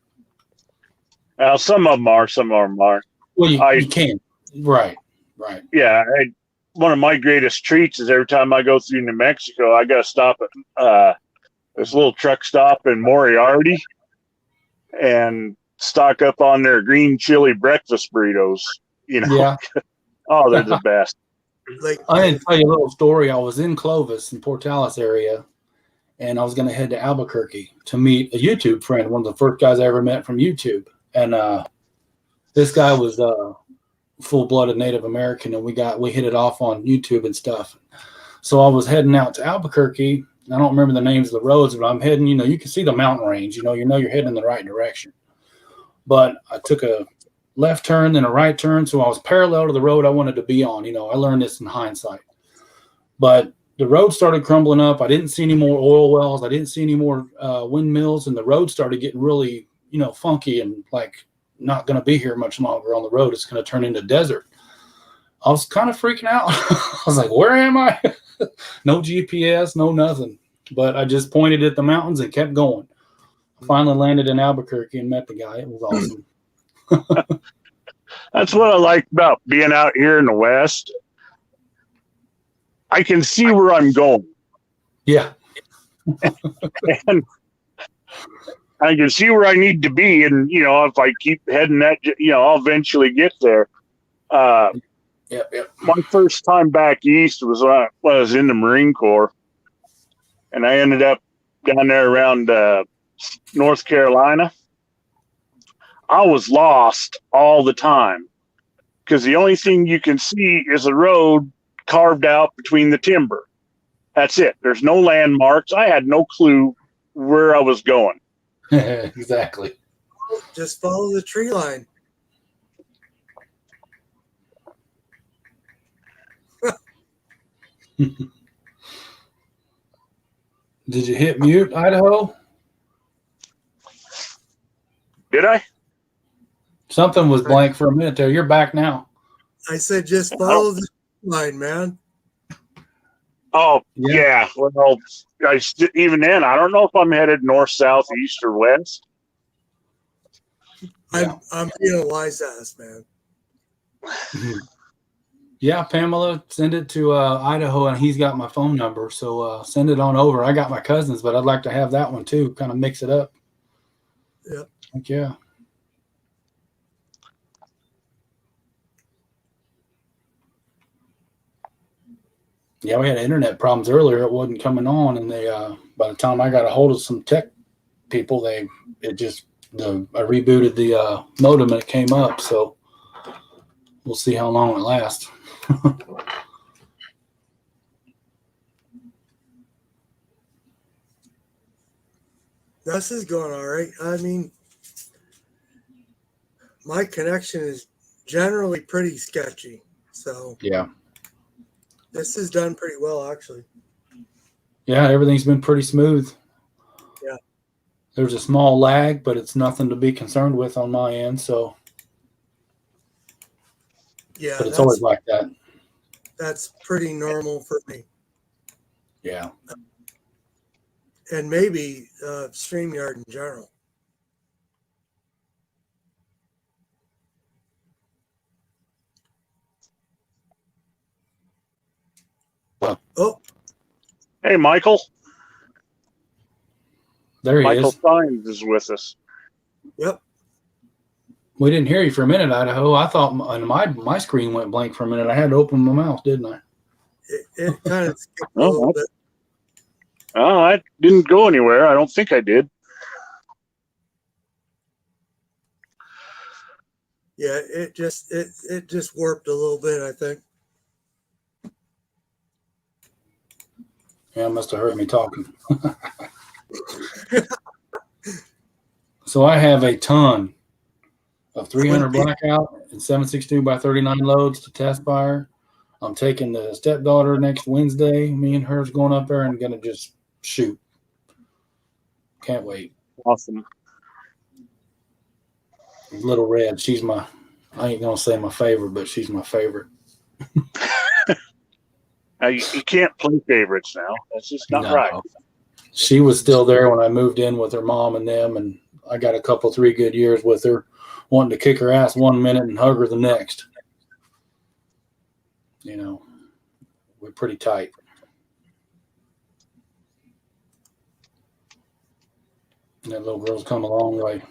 Well, some of them are, some of them aren't. Well, you can, right. Yeah, one of my greatest treats is every time I go through New Mexico, I got to stop at this little truck stop in Moriarty and stock up on their green chili breakfast burritos. Yeah. Oh, they're the best. I didn't tell you a little story. I was in Clovis in Portales area, and I was going to head to Albuquerque to meet a YouTube friend, one of the first guys I ever met from YouTube. And this guy was full-blooded Native American, and we hit it off on YouTube and stuff. So I was heading out to Albuquerque. I don't remember the names of the roads, but I'm heading, you can see the mountain range, you're heading in the right direction. But I took a left turn, then a right turn, so I was parallel to the road I wanted to be on. I learned this in hindsight. But the road started crumbling up. I didn't see any more oil wells. I didn't see any more windmills, and the road started getting really, funky and like not going to be here much longer on the road. It's going to turn into desert. I was kind of freaking out. I was like, where am I? No GPS, no nothing. But I just pointed at the mountains and kept going. I finally landed in Albuquerque and met the guy. It was awesome. That's what I like about being out here in the West. I can see where I'm going. Yeah. And I can see where I need to be. And, if I keep heading I'll eventually get there. My first time back east was when I was in the Marine Corps. And I ended up down there around North Carolina. I was lost all the time because the only thing you can see is a road carved out between the timber. That's it. There's no landmarks. I had no clue where I was going. Exactly. Just follow the tree line. Did you hit mute, Idaho? Did I? Something was blank for a minute there. You're back now. I said just follow the line, man. Oh, yeah. Well, even then, I don't know if I'm headed north, south, east, or west. I'm being a wise ass, man. Yeah, Pamela, send it to Idaho, and he's got my phone number, so send it on over. I got my cousins, but I'd like to have that one too, kind of mix it up. Yeah. Heck yeah. Yeah, we had internet problems earlier. It wasn't coming on, and they by the time I got a hold of some tech people, I rebooted the modem and it came up. So we'll see how long it lasts. This is going all right. I mean, my connection is generally pretty sketchy, so yeah. This is done pretty well, actually. Yeah, everything's been pretty smooth. Yeah. There's a small lag, but it's nothing to be concerned with on my end. So, yeah, but it's always like that. That's pretty normal for me. Yeah. And maybe StreamYard in general. Oh. Hey, Michael. There he Michael is. Steins is with us. Yep. We didn't hear you for a minute, Idaho. I thought my screen went blank for a minute. I had to open my mouth, didn't I? It kind of skipped a little bit. Oh, I didn't go anywhere. I don't think I did. Yeah, it just warped a little bit, I think. Yeah, it must have heard me talking. So I have a ton of 300 blackout and 762 by 39 loads to test fire. I'm taking the stepdaughter next Wednesday. Me and her's going up there and gonna just shoot. Can't wait. Awesome. Little Red, she's my, I ain't gonna say my favorite, but she's my favorite. You can't play favorites now. That's just not right. She was still there when I moved in with her mom and them, and I got a couple, 3 good years with her, wanting to kick her ass 1 minute and hug her the next. You know, we're pretty tight. And that little girl's come a long way.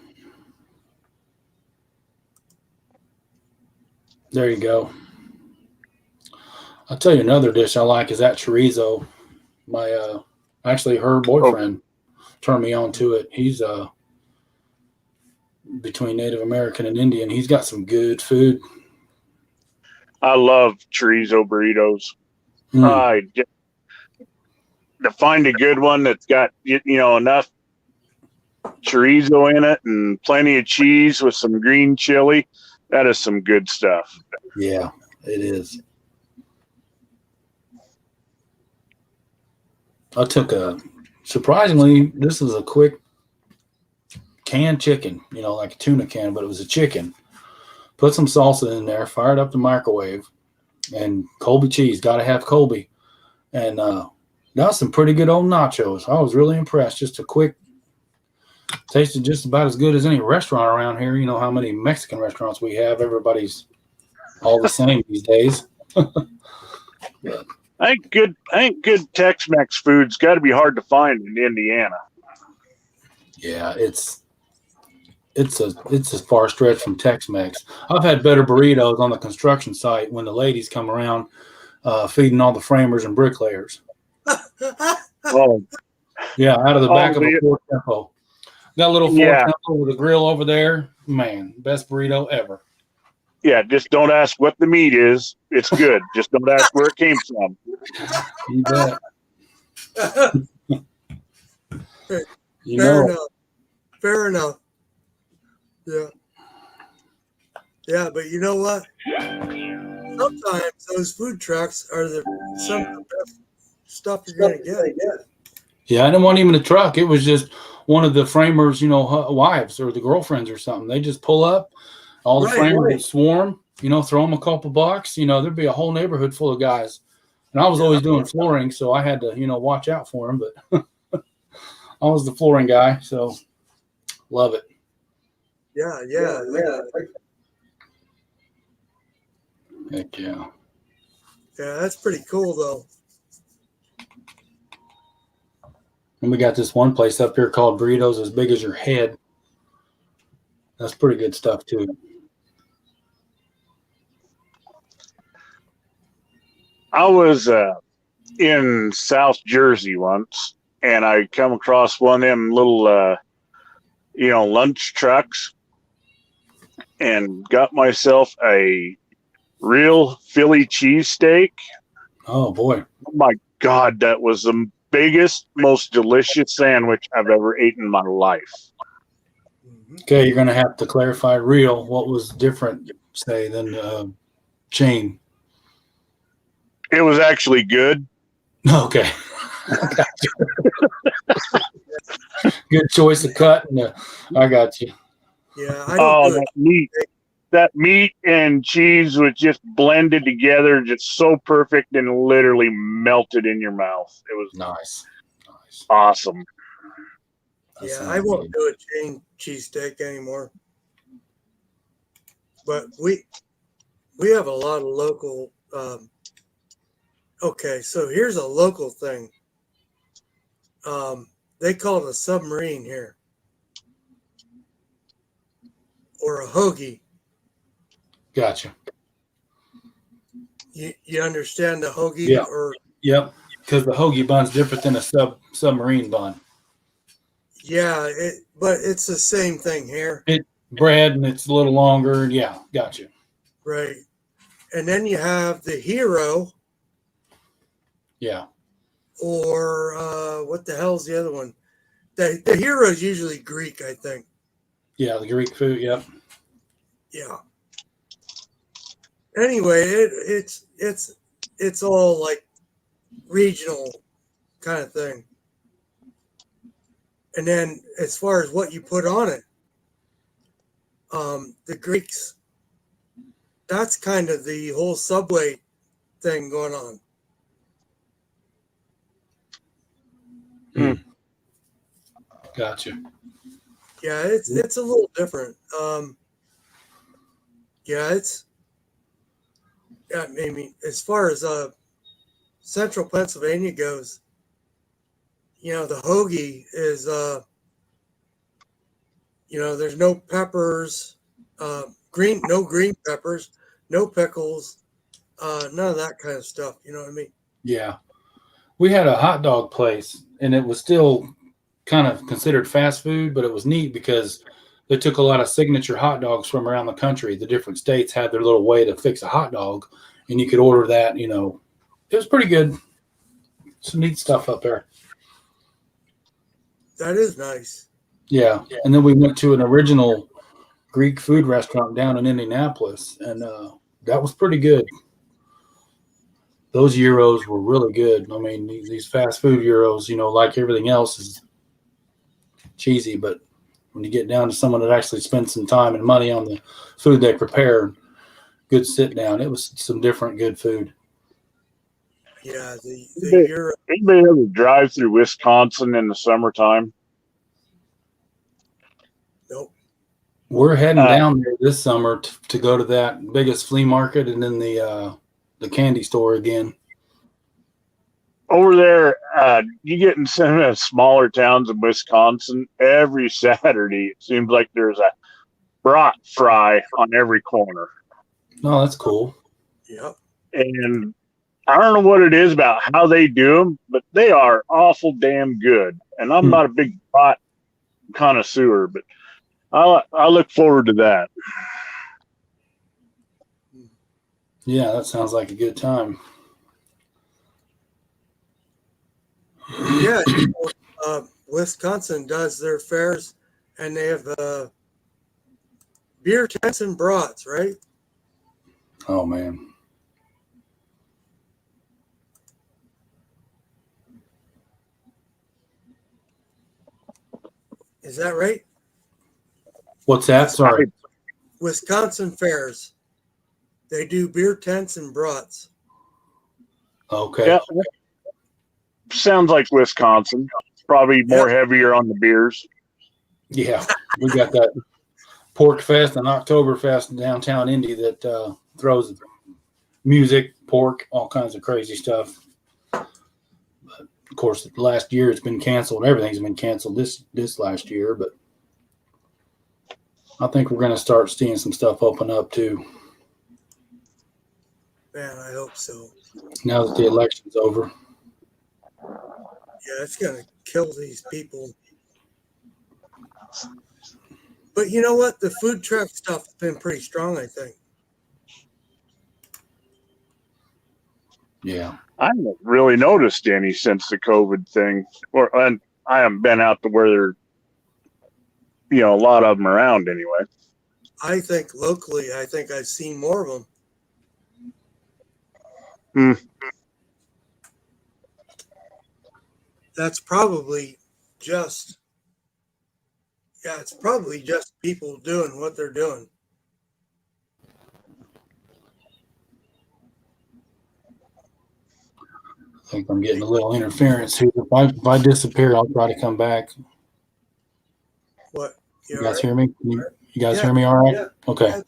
There you go. I'll tell you another dish I like is that chorizo. My actually her boyfriend turned me on to it. He's between Native American and Indian. He's got some good food. I love chorizo burritos. To find a good one that's got enough chorizo in it and plenty of cheese with some green chili, that is some good stuff. Yeah, it is. I took surprisingly, this is a quick canned chicken, like a tuna can, but it was a chicken. Put some salsa in there, fired up the microwave, and Colby cheese. Got to have Colby. And got some pretty good old nachos. I was really impressed. Just a quick, tasted just about as good as any restaurant around here. You know how many Mexican restaurants we have. Everybody's all the same these days. But, I think good Tex-Mex food's got to be hard to find in Indiana. Yeah, it's a far stretch from Tex-Mex. I've had better burritos on the construction site when the ladies come around feeding all the framers and bricklayers. Oh, yeah, out of the back of a Ford Tempo. Got a little Ford Tempo with a grill over there. Man, best burrito ever. Yeah, just don't ask what the meat is. It's good. Just don't ask where it came from. You bet. Fair enough. Yeah. Yeah, but you know what? Sometimes those food trucks are some of the best stuff you're going to get. Yeah, and it wasn't even a truck. It was just one of the framers, wives or the girlfriends or something. They just pull up. All the framers would swarm, throw them a couple bucks. There'd be a whole neighborhood full of guys. And I was always doing flooring, so I had to, watch out for them. But I was the flooring guy, so love it. Yeah. Heck yeah. Yeah, that's pretty cool, though. And we got this one place up here called Burritos As Big As Your Head. That's pretty good stuff, too. I was in South Jersey once, and I come across one of them little, lunch trucks, and got myself a real Philly cheesesteak. Oh, boy. Oh, my God, that was the biggest, most delicious sandwich I've ever eaten in my life. Okay, you're going to have to clarify real. What was different, say, than chain? It was actually good. Okay. Good choice of cut. I got you. Yeah, I don't that meat and cheese was just blended together, just so perfect and literally melted in your mouth. It was nice. Awesome. Yeah, I won't do a chain cheesesteak anymore. But we have a lot of local. Okay, so here's a local thing. They call it a submarine here, or a hoagie. Gotcha. You understand the hoagie? Yeah. Or yep. because the hoagie bun's different than a submarine bun. Yeah, but it's the same thing here. It bread and it's a little longer. Yeah, gotcha. Right. And then you have the hero, Yeah, or what the hell's the other one? The hero is usually Greek, I think. yeah, the Greek food. Yep. Yeah. Anyway, it's all like regional kind of thing. And then as far as what you put on it, the Greeks, that's kind of the whole Subway thing going on. Gotcha. Yeah, it's a little different. Yeah, I mean, as far as central Pennsylvania goes, the hoagie is there's no peppers, no green peppers, no pickles, none of that kind of stuff. You know what I mean? Yeah, we had a hot dog place, and it was still kind of considered fast food, but it was neat because they took a lot of signature hot dogs from around the country. The different states had their little way to fix a hot dog, and you could order that. It was pretty good. Some neat stuff up there. That is nice. Yeah, and then we went to an original Greek food restaurant down in Indianapolis, and that was pretty good. Those gyros were really good. I mean, these fast food gyros, like everything else, is cheesy, but when you get down to someone that actually spends some time and money on the food they prepare, good sit down. It was some different good food. Yeah, the Anybody ever drive through Wisconsin in the summertime? nope. We're heading down there this summer to go to that biggest flea market and then the candy store again. Over there, you get in some of the smaller towns in Wisconsin, every Saturday, it seems like there's a brat fry on every corner. Oh, that's cool. Yep. And I don't know what it is about how they do them, but they are awful damn good. And I'm not a big brat connoisseur, but I look forward to that. Yeah, that sounds like a good time. Yeah, Wisconsin does their fairs, and they have beer tents and brats, right? Oh, man. Is that right? What's that? Sorry. Wisconsin fairs. They do beer tents and brats. Okay. Yeah. Sounds like Wisconsin. Probably more heavier on the beers. Yeah, we got that Pork Fest and Oktoberfest in downtown Indy that throws music, pork, all kinds of crazy stuff. But of course, last year it's been canceled. Everything's been canceled this last year, but I think we're going to start seeing some stuff open up too. Man, I hope so. Now that the election's over. Yeah, it's going to kill these people. But you know what? The food truck stuff has been pretty strong, I think. Yeah. I haven't really noticed any since the COVID thing. And I haven't been out to where there, a lot of them around anyway. I think locally, I've seen more of them. That's probably just, it's probably just people doing what they're doing. I think I'm getting a little interference here. If I disappear, I'll try to come back. What? You guys hear me? You guys hear me all right? Yeah. Okay.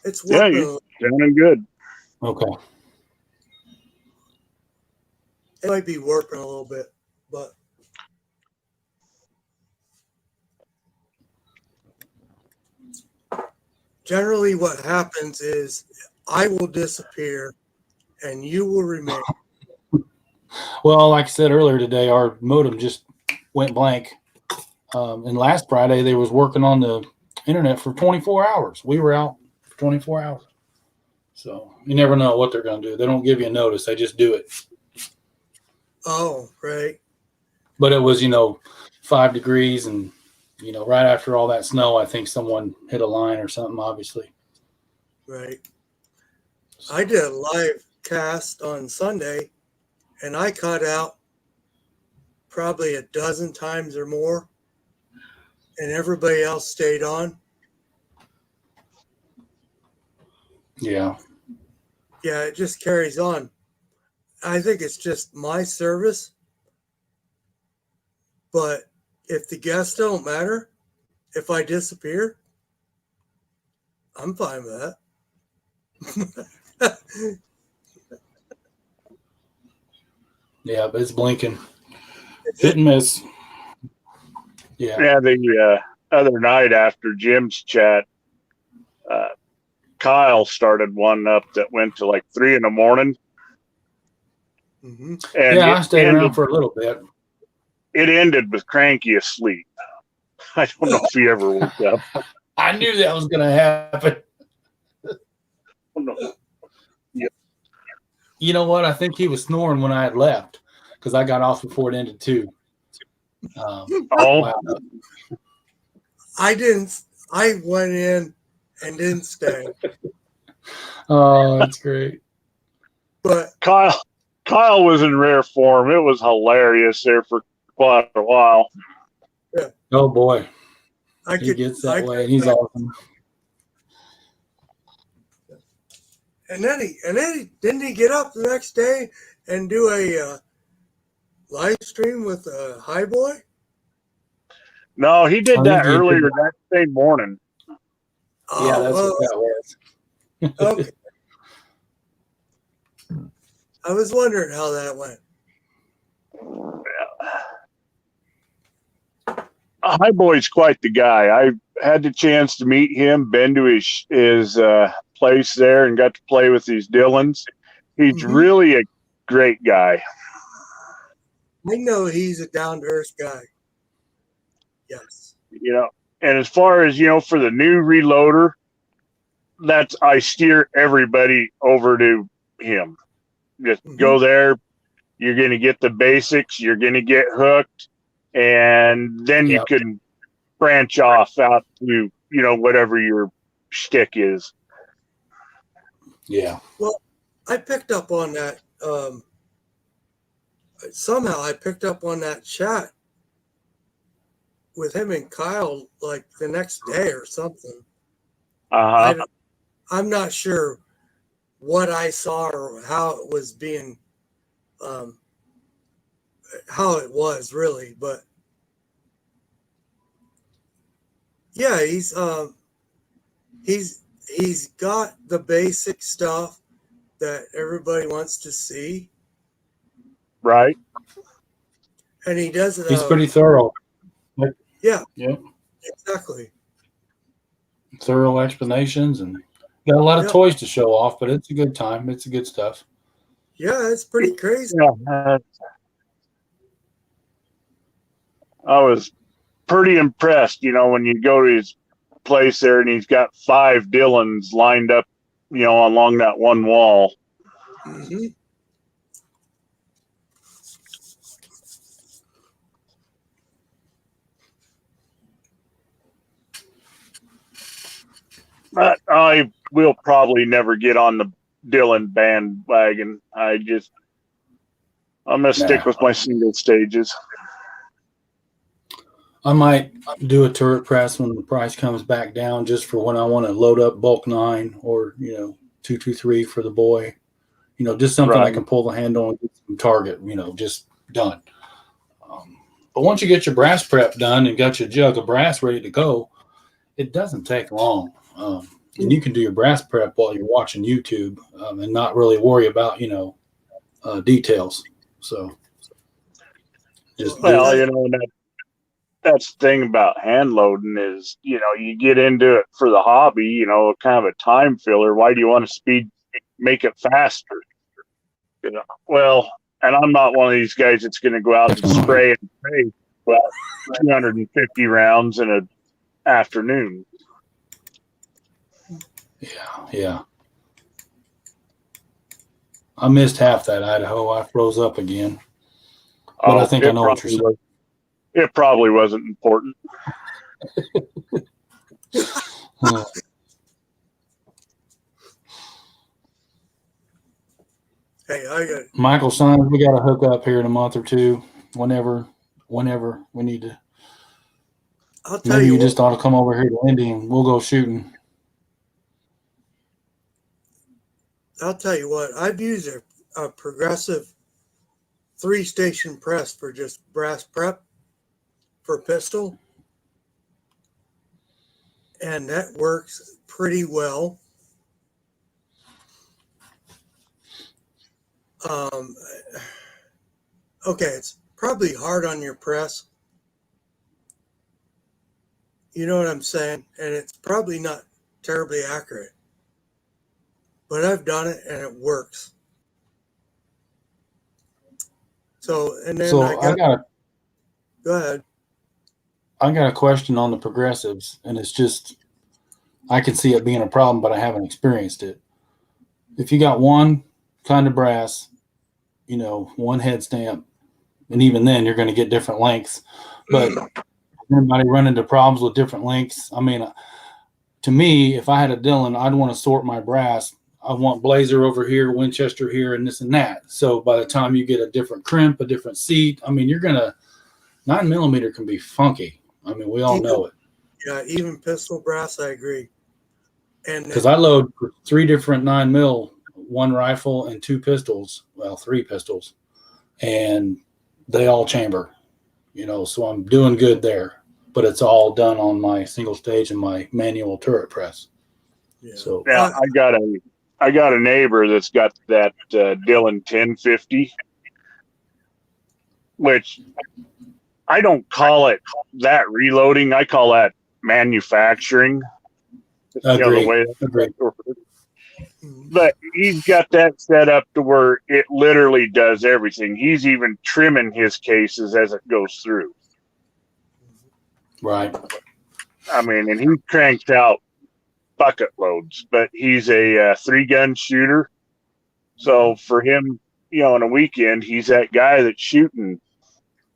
It's working. Yeah, you're sounding good. Okay. It might be warping a little bit, but generally what happens is I will disappear and you will remain. Well, like I said earlier today, our modem just went blank. And last Friday, they was working on the internet for 24 hours. We were out for 24 hours. So you never know what they're going to do. They don't give you a notice. They just do it. Oh, right. But it was, 5 degrees. And, right after all that snow, I think someone hit a line or something, obviously. Right. I did a live cast on Sunday, and I cut out probably a dozen times or more, and everybody else stayed on. Yeah. Yeah, it just carries on. I think it's just my service, but if the guests don't matter, if I disappear, I'm fine with that. Yeah, but it's blinking. Hit and miss. Yeah. Yeah, the other night after Jim's chat, Kyle started one up that went to like 3 in the morning, Mm-hmm. and Yeah, I stayed around for a little bit. it ended with Cranky asleep. I don't know if he ever woke up. I knew that was going to happen. You know what? I think he was snoring when I had left because I got off before it ended too. Wow. I didn't. I went in and didn't stay. Oh, that's great. But Kyle was in rare form. It was hilarious there for quite a while. Yeah. Oh boy, he gets that way, and he's awesome. And then he didn't he get up the next day and do a live stream with a high boy? No, he did that earlier that same morning. Oh, yeah, that's what that was. Okay. I was wondering how that went. High Boy's quite the guy. I had the chance to meet him, been to his place there, and got to play with these Dylans. He's really a great guy. I know he's a down to earth guy. Yes. And as far as for the new reloader, I steer everybody over to him. Just go there. You're going to get the basics. You're going to get hooked, and then you can branch off out to whatever your shtick is. Yeah. Well, I picked up on that. Somehow I picked up on that chat with him and Kyle like the next day or something. I'm not sure what I saw or how it was being, how it was really, but yeah, he's got the basic stuff that everybody wants to see, right? And he does it. He's pretty thorough. Yeah. Yeah. Exactly. Thorough explanations and got a lot of toys to show off, but it's a good time. It's a good stuff. Yeah, it's pretty crazy. Yeah. I was pretty impressed, when you go to his place there and he's got 5 Dylans lined up, along that one wall. Mm-hmm. But I will probably never get on the Dylan bandwagon. I'm going to stick with my single stages. I might do a turret press when the price comes back down, just for when I want to load up bulk 9 or 223 for the boy. Just something I can pull the handle and get some target. Just done. But once you get your brass prep done and got your jug of brass ready to go, it doesn't take long. And you can do your brass prep while you're watching YouTube and not really worry about details. So just that's the thing about hand loading is, you get into it for the hobby, kind of a time filler. Why do you want to make it faster? Well, And I'm not one of these guys that's going to go out and spray and pray about 250 rounds in an afternoon. Yeah. I missed half that Idaho. I froze up again. But I think I know what you're saying. It probably wasn't important. Hey, Michael Sons, we got to hook up here in a month or two. Whenever we need to. I'll tell Maybe you you what, just ought to come over here to Indy and we'll go shooting. I'll tell you what. I've used a progressive 3-station press for just brass prep for pistol, and that works pretty well. Okay, it's probably hard on your press. You know what I'm saying? And it's probably not terribly accurate. But I've done it and it works. So, and then So go ahead. I got a question on the progressives, and it's just I can see it being a problem, but I haven't experienced it. If you got one kind of brass, one head stamp, and even then you're going to get different lengths. But everybody run into problems with different lengths. I mean, to me, if I had a Dillon, I'd want to sort my brass. I want Blazer over here, Winchester here, and this and that. So by the time you get a different crimp, a different seat, I mean, 9mm can be funky. I mean, we all know it. Yeah, even pistol brass, I agree. And because I load 3 different 9mm, 1 rifle and 2 pistols. Well, 3 pistols, and they all chamber. So I'm doing good there. But it's all done on my single stage and my manual turret press. Yeah. So yeah, I got a neighbor that's got that Dillon 1050, which I don't call it that reloading. I call that manufacturing. Agree. But he's got that set up to where it literally does everything. He's even trimming his cases as it goes through. Right. I mean, and he cranks out bucket loads, but he's a 3-gun shooter. So for him, on a weekend, he's that guy that's shooting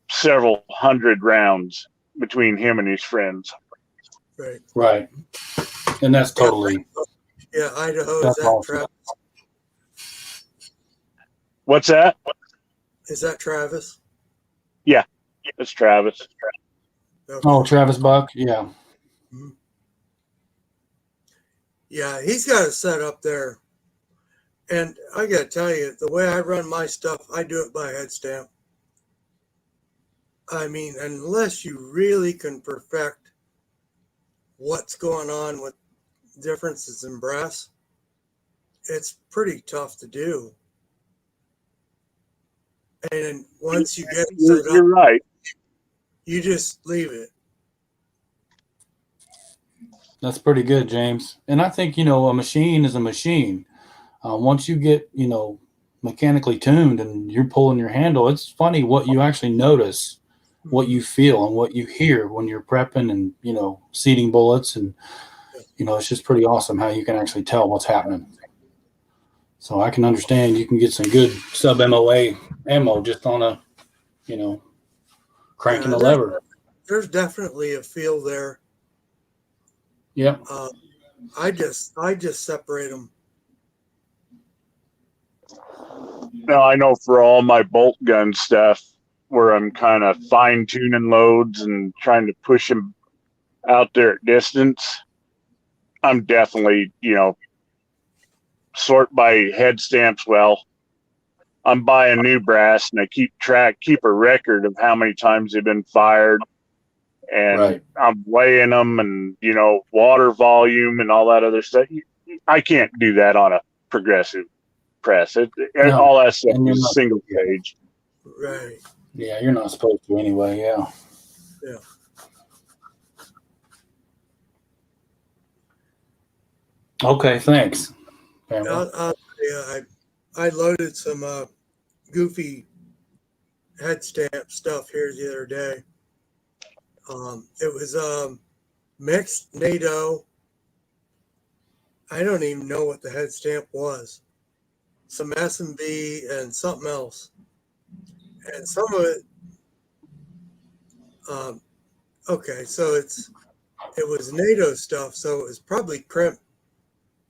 several hundred rounds between him and his friends. Right. And that's totally. Yeah, Idaho. That's Is that awesome. Travis? What's that? Is that Travis? Yeah, it's Travis. Okay. Oh, Travis Buck. Yeah. Mm-hmm. Yeah, he's got it set up there. And I got to tell you, the way I run my stuff, I do it by head stamp. I mean, unless you really can perfect what's going on with differences in brass, it's pretty tough to do. And once you get it set up, you're right. You just leave it. That's pretty good, James. And I think, a machine is a machine. Once you get, mechanically tuned and you're pulling your handle, it's funny what you actually notice, what you feel and what you hear when you're prepping and, seating bullets. And, it's just pretty awesome how you can actually tell what's happening. So I can understand you can get some good sub MOA ammo just on a, cranking the lever. There's definitely a feel there. Yep. I just separate them. Now I know for all my bolt gun stuff, where I'm kind of fine tuning loads and trying to push them out there at distance, I'm definitely, sort by head stamps. Well, I'm buying new brass and I keep a record of how many times they've been fired, and right. I'm weighing them and, water volume and all that other stuff. I can't do that on a progressive press. No. All that stuff is single stage. Right. Yeah, you're not supposed to anyway. Yeah. Yeah. Okay, thanks. I loaded some goofy head stamp stuff here the other day. It was mixed NATO. I don't even know what the head stamp was. Some S&B and something else. And some of it, okay, so it was NATO stuff, so it was probably crimp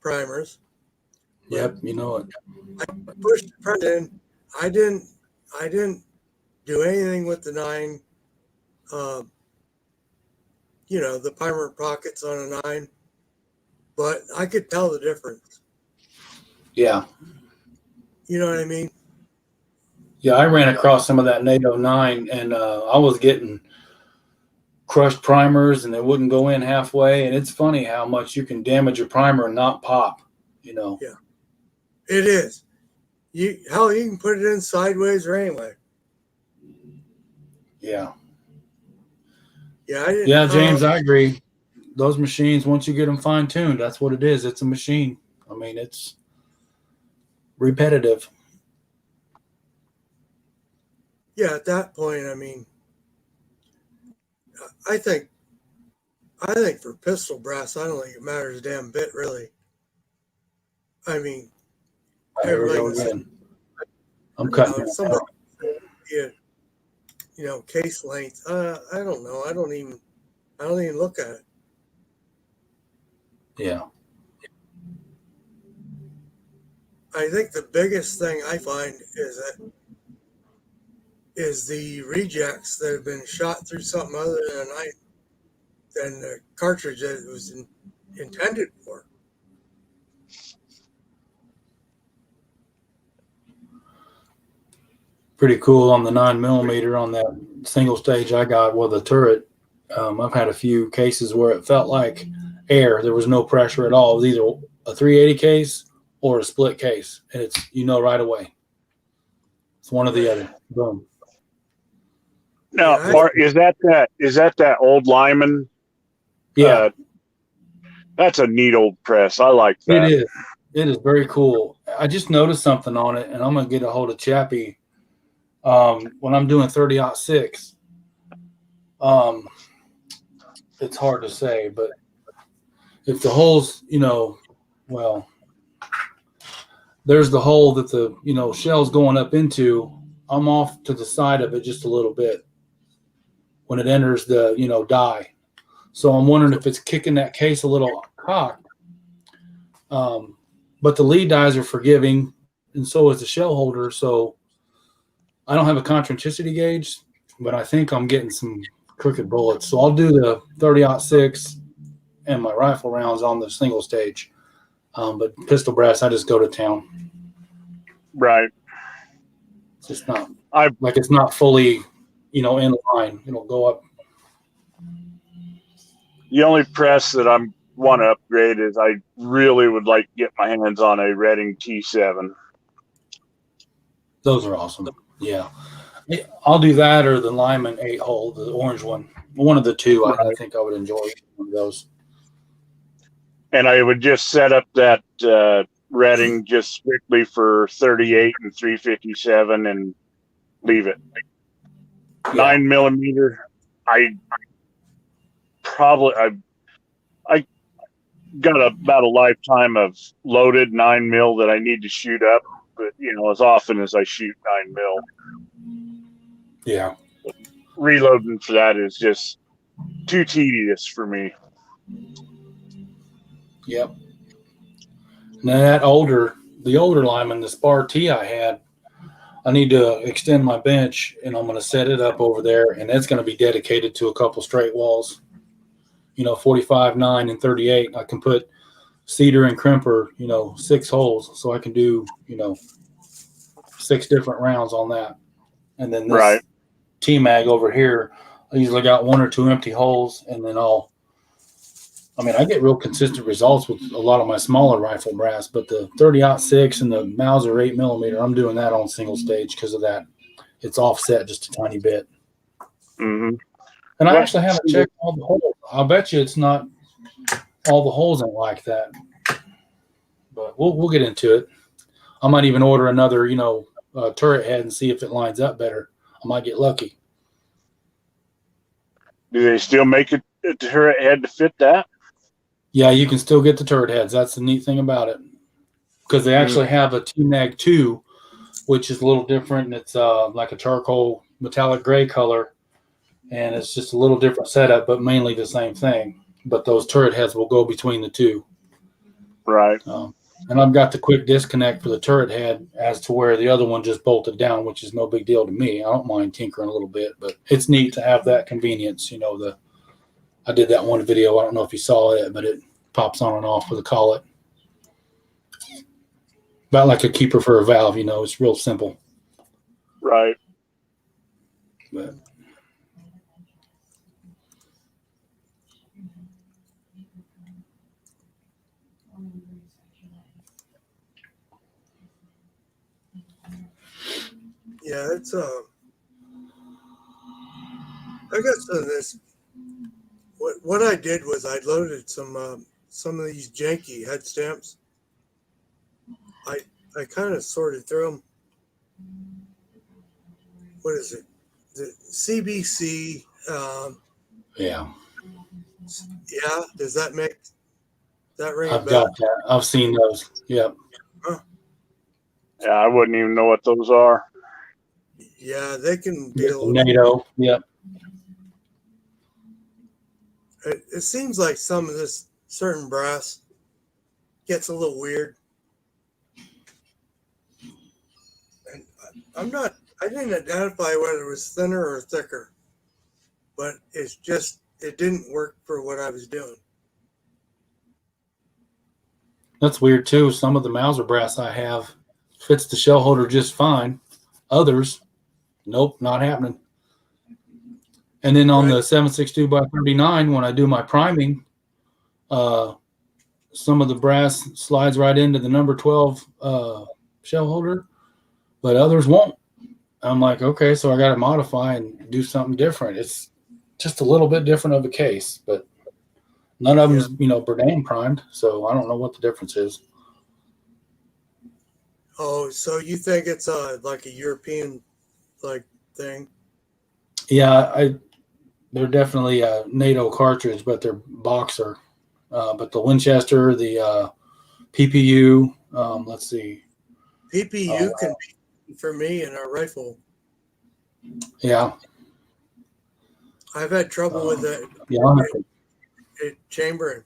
primers. Yep, you know it. I pushed the print in. I didn't do anything with the 9, the primer pockets on a 9, but I could tell the difference. Yeah. You know what I mean? Yeah, I ran across some of that NATO 9, and I was getting crushed primers, and they wouldn't go in halfway. And it's funny how much you can damage a primer and not pop, Yeah, it is. You can put it in sideways or anyway. Yeah. Yeah, I didn't. Yeah, James, I agree. Those machines, once you get them fine-tuned, that's what it is. It's a machine. I mean, it's repetitive. Yeah, at that point, I mean, I think for pistol brass, I don't think it matters a damn bit, really. I mean, Here we go again. I'm cutting. Somebody, case length. I don't know. I don't even look at it. Yeah. I think the biggest thing I find is the rejects that have been shot through something other than the cartridge that it was intended for. Pretty cool on the 9mm on that single stage I got with a turret. I've had a few cases where it felt like air. There was no pressure at all. It was either a 380 case or a split case, and it's right away. It's one or the other. Boom. Now, is that old Lyman? Yeah, that's a neat old press. I like that. it is. It is very cool. I just noticed something on it, and I'm gonna get a hold of Chappie. When I'm doing 30-06, it's hard to say, but if the holes, there's the hole that the shell's going up into. I'm off to the side of it just a little bit when it enters the die. So I'm wondering if it's kicking that case a little cocked. But the lead dies are forgiving, and so is the shell holder. So I don't have a concentricity gauge, but I think I'm getting some crooked bullets. So I'll do the 30-06 and my rifle rounds on the single stage. But pistol brass, I just go to town. Right. It's just not it's not fully, in line. It'll go up. The only press that I want to upgrade is I really would like to get my hands on a Redding T7. Those are awesome. Yeah. I'll do that or the Lyman 8-hole, the orange one. One of the two. Right. I think I would enjoy one of those. And I would just set up that Redding just strictly for 38 and 357 and leave it. Yeah. 9mm. I got about a lifetime of loaded 9mm that I need to shoot up, but as often as I shoot 9mm. Yeah. Reloading for that is just too tedious for me. Yep. Now the older Lyman, the Spar T I had, I need to extend my bench, and I'm going to set it up over there, and it's going to be dedicated to a couple straight walls. 45, 9, and 38. I can put cedar and crimper, 6 holes, so I can do, 6 different rounds on that. And then this T-Mag over here, I usually got 1 or 2 empty holes, and then I get real consistent results with a lot of my smaller rifle brass, but the 30-06 and the Mauser 8mm, I'm doing that on single stage because of that. It's offset just a tiny bit. Mm-hmm. And I actually haven't checked all the holes. I'll bet you it's not all the holes ain't like that. But we'll get into it. I might even order another, turret head and see if it lines up better. I might get lucky. Do they still make it a turret head to fit that? Yeah, you can still get the turret heads. That's the neat thing about it. Because they actually have a TNAG 2, which is a little different. And it's like a charcoal metallic gray color. And it's just a little different setup, but mainly the same thing. But those turret heads will go between the two. Right. And I've got the quick disconnect for the turret head as to where the other one just bolted down, which is no big deal to me. I don't mind tinkering a little bit, but it's neat to have that convenience. You know, I did that one video. I don't know if you saw it, but it pops on and off with a collet. About like a keeper for a valve, you know, it's real simple. Right. But Yeah, it's I got some of this. What I did was I loaded some of these janky head stamps. I kind of sorted through them. What is it? The CBC. yeah, Yeah, does that ring a I've bell? got that. I've seen those. Yep. Yeah, I wouldn't even know what those are. Yeah, they can be a little. NATO. Yep. It seems like some of this certain brass gets a little weird. And I didn't identify whether it was thinner or thicker, but it didn't work for what I was doing. That's weird too. Some of the Mauser brass I have fits the shell holder just fine. Others, nope, not happening. And then on the 7.62 by 39, when I do my priming, some of the brass slides right into the number 12 shell holder, but others won't. I'm like, okay, so I got to modify and do something different. It's just a little bit different of a case, but none of them's, Bourdain primed, so I don't know what the difference is. Oh, so you think it's like a European like thing? Yeah, they're definitely a NATO cartridge, but they're boxer. But the Winchester, the PPU, let's see. PPU can be for me in a rifle. Yeah. I've had trouble with it. Yeah. It chambering.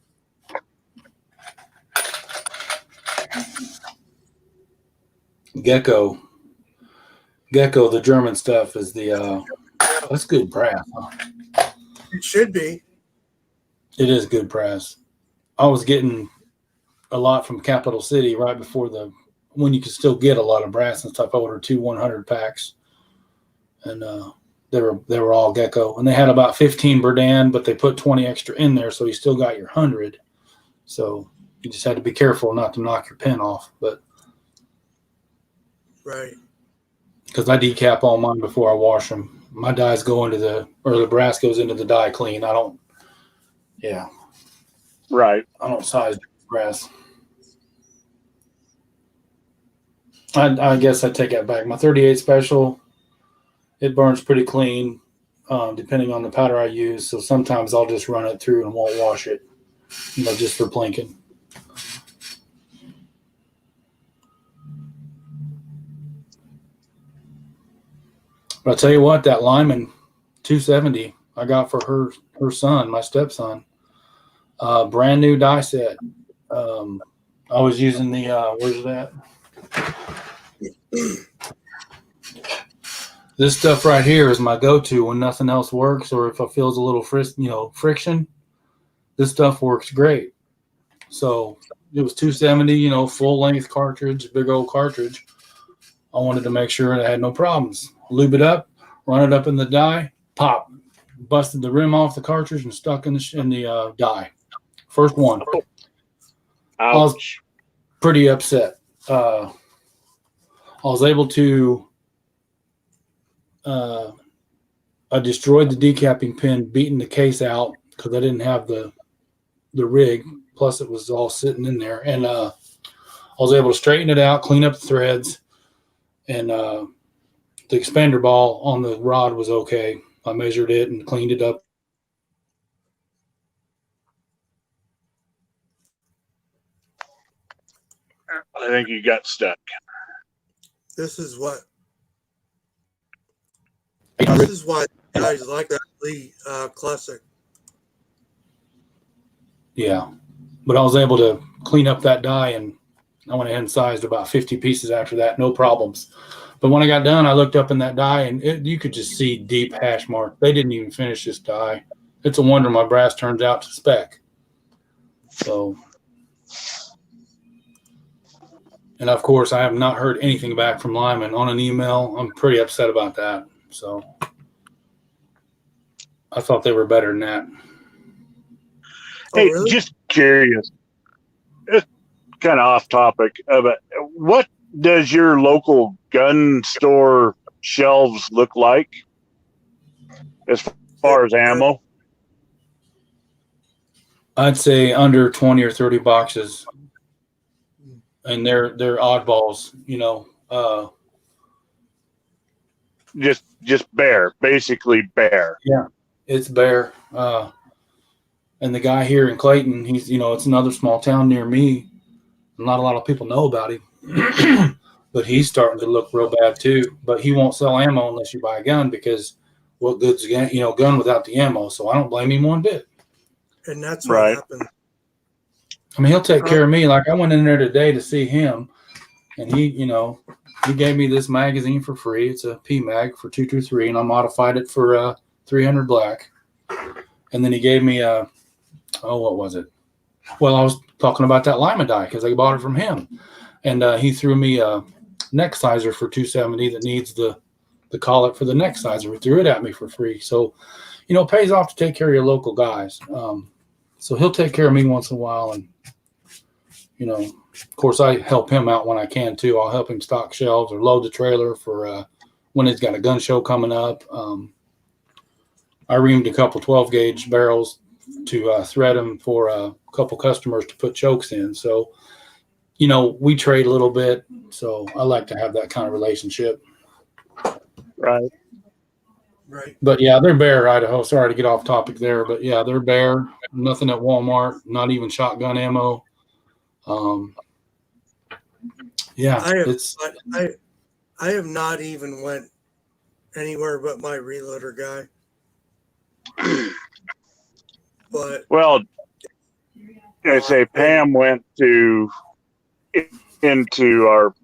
Gecko, the German stuff is the that's good brass. Huh? It should be. It is good brass. I was getting a lot from Capital City right before when you could still get a lot of brass and stuff. I ordered 2 100 packs, and they were all Gecko, and they had about 15 Bourdain, but they put 20 extra in there, so you still got your 100. So you just had to be careful not to knock your pin off, but right. Because I decap all mine before I wash them. My dyes go into the brass goes into the dye clean. I don't. Yeah. Right. I don't size brass. I guess I take that back. My 38 special, it burns pretty clean, depending on the powder I use. So sometimes I'll just run it through and won't wash it, just for plinking. But I tell you what, that Lyman 270 I got for her son, my stepson, brand new die set. I was using the where's that? This stuff right here is my go-to when nothing else works, or if I feels a little friction. This stuff works great. So it was 270, full length cartridge, big old cartridge. I wanted to make sure it had no problems. Lube it up, run it up in the die, pop, busted the rim off the cartridge and stuck in the die. First one. Ouch. I was pretty upset. I was able to. I destroyed the decapping pin, beating the case out because I didn't have the rig. Plus, it was all sitting in there, and I was able to straighten it out, clean up the threads, and the expander ball on the rod was okay. I measured it and cleaned it up. I think you got stuck. This is why guys like that Lee Classic. Yeah, but I was able to clean up that die, and I went ahead and sized about 50 pieces after that, no problems. But when I got done, I looked up in that die, and you could just see deep hash marks. They didn't even finish this die. It's a wonder my brass turns out to spec. So, and of course, I have not heard anything back from Lyman on an email. I'm pretty upset about that. So, I thought they were better than that. Hey, really? just curious. It's kind of off topic, but what does your local gun store shelves look like as far as ammo? I'd say under 20 or 30 boxes, and they're oddballs, you know. Just bare, basically bare. Yeah, it's bare. And the guy here in Clayton, he's, you know, it's another small town near me. Not a lot of people know about him, but he's starting to look real bad too. But he won't sell ammo unless you buy a gun, because what good's gun without the ammo? So I don't blame him one bit. And that's Right. what happened. I mean, he'll take care of me. Like, I went in there today to see him, and he gave me this magazine for free. It's a PMag for 223, and I modified it for 300 black. And then he gave me what was it? Well, I was talking about that Lima die because I bought it from him, and he threw me a neck sizer for 270 that needs the collet for the neck sizer. He threw it at me for free. So, you know, it pays off to take care of your local guys. So he'll take care of me once in a while, and you know, of course, I help him out when I can too. I'll help him stock shelves or load the trailer for when he's got a gun show coming up. I reamed a couple 12 gauge barrels to thread them for a couple customers to put chokes in. So, you know, we trade a little bit. So I like to have that kind of relationship. Right. But yeah, they're bare, Idaho. Sorry to get off topic there, but yeah, they're bare. Nothing at Walmart, not even shotgun ammo. Yeah, I have not even went anywhere but my reloader guy. But well, I say Pam went into our,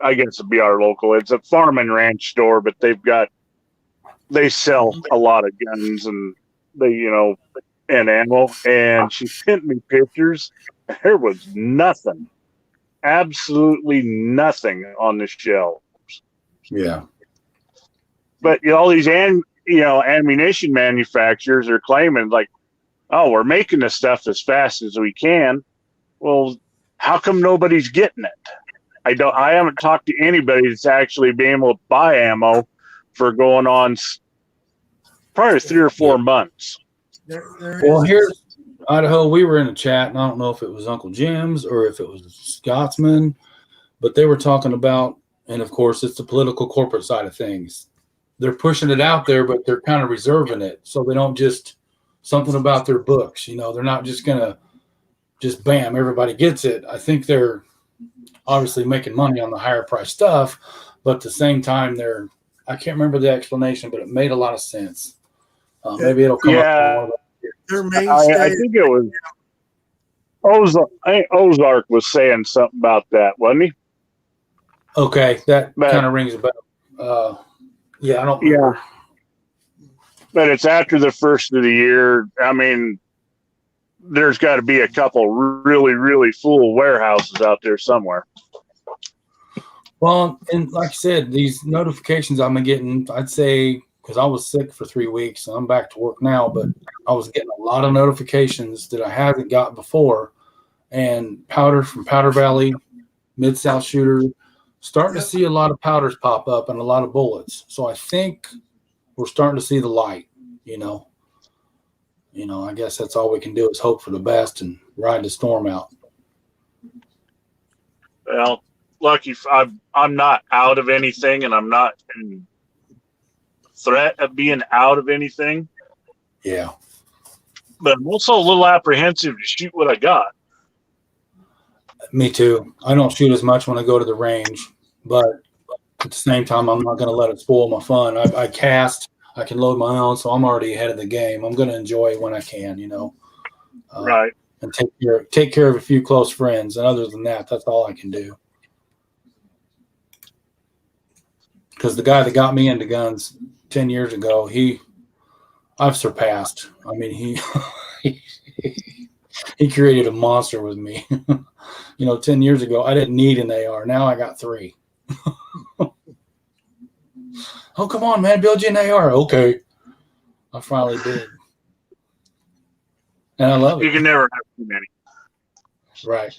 I guess it'd be our local. It's a farm and ranch store, but they sell a lot of guns and and ammo. And she sent me pictures. There was nothing, absolutely nothing on the shelves. Yeah. But all these ammunition manufacturers are claiming like, oh, we're making this stuff as fast as we can. Well, how come nobody's getting it? I haven't talked to anybody that's actually been able to buy ammo for going on probably 3 or 4 months. Well, here's Idaho. We were in a chat, and I don't know if it was Uncle Jim's or if it was Scotsman, but they were talking about, and of course, it's the political corporate side of things. They're pushing it out there, but they're kind of reserving it. So they don't just something about their books. You know, they're not just going to just bam, everybody gets it. I think they're obviously making money on the higher price stuff, but at the same time, I can't remember the explanation, but it made a lot of sense. Maybe it'll come up. Their I think it was Ozark was saying something about that, wasn't he? Okay, that kind of rings a bell. Yeah, I don't remember. Yeah. But it's after the first of the year. I mean, there's got to be a couple really, really full warehouses out there somewhere. Well, and like I said, these notifications I've been getting, I'd say, because I was sick for 3 weeks, and I'm back to work now, but I was getting a lot of notifications that I haven't got before. And powder from Powder Valley, Mid-South Shooter, starting to see a lot of powders pop up and a lot of bullets. So I think we're starting to see the light, you know. I guess that's all we can do is hope for the best and ride the storm out. Well, lucky I'm not out of anything, and I'm not in threat of being out of anything. Yeah. But I'm also a little apprehensive to shoot what I got. Me too. I don't shoot as much when I go to the range, but at the same time, I'm not going to let it spoil my fun. I cast, I can load my own, so I'm already ahead of the game. I'm going to enjoy it when I can, Right. and take care of a few close friends. And other than that, that's all I can do. Because the guy that got me into guns 10 years ago, I've surpassed. I mean, he created a monster with me. 10 years ago, I didn't need an AR. Now I got 3. Oh, come on, man. Build you an AR. Okay. I finally did. And I love it. You can never have too many. Right.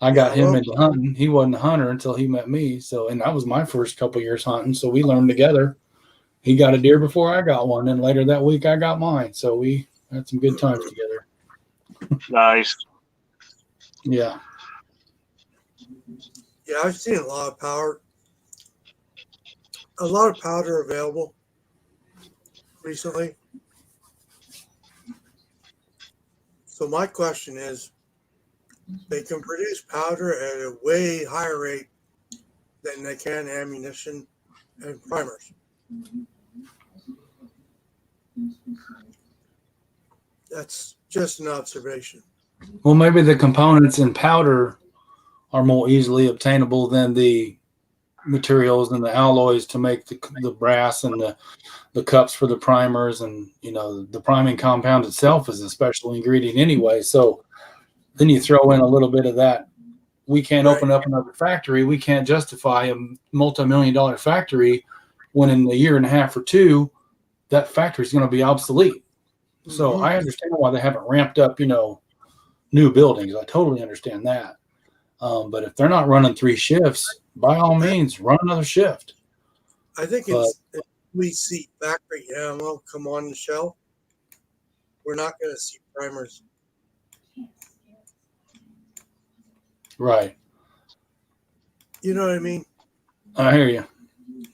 I got him into hunting. He wasn't a hunter until he met me. And that was my first couple years hunting. So we learned together. He got a deer before I got one. And later that week, I got mine. So we had some good times together. Nice. Yeah. Yeah, I've seen a lot of powder available recently. So my question is, they can produce powder at a way higher rate than they can ammunition and primers. That's just an observation. Well, maybe the components in powder are more easily obtainable than the materials and the alloys to make the brass and the cups for the primers. And, the priming compound itself is a special ingredient anyway. So then you throw in a little bit of that. We can't open up another factory. We can't justify a multi-million-dollar factory when in a year and a half or 2, that factory is going to be obsolete. So I understand why they haven't ramped up, new buildings. I totally understand that. But if they're not running 3 shifts, by all means, run another shift. I think if we see factory ammo come on the shelf, we're not going to see primers. Right. You know what I mean? I hear you.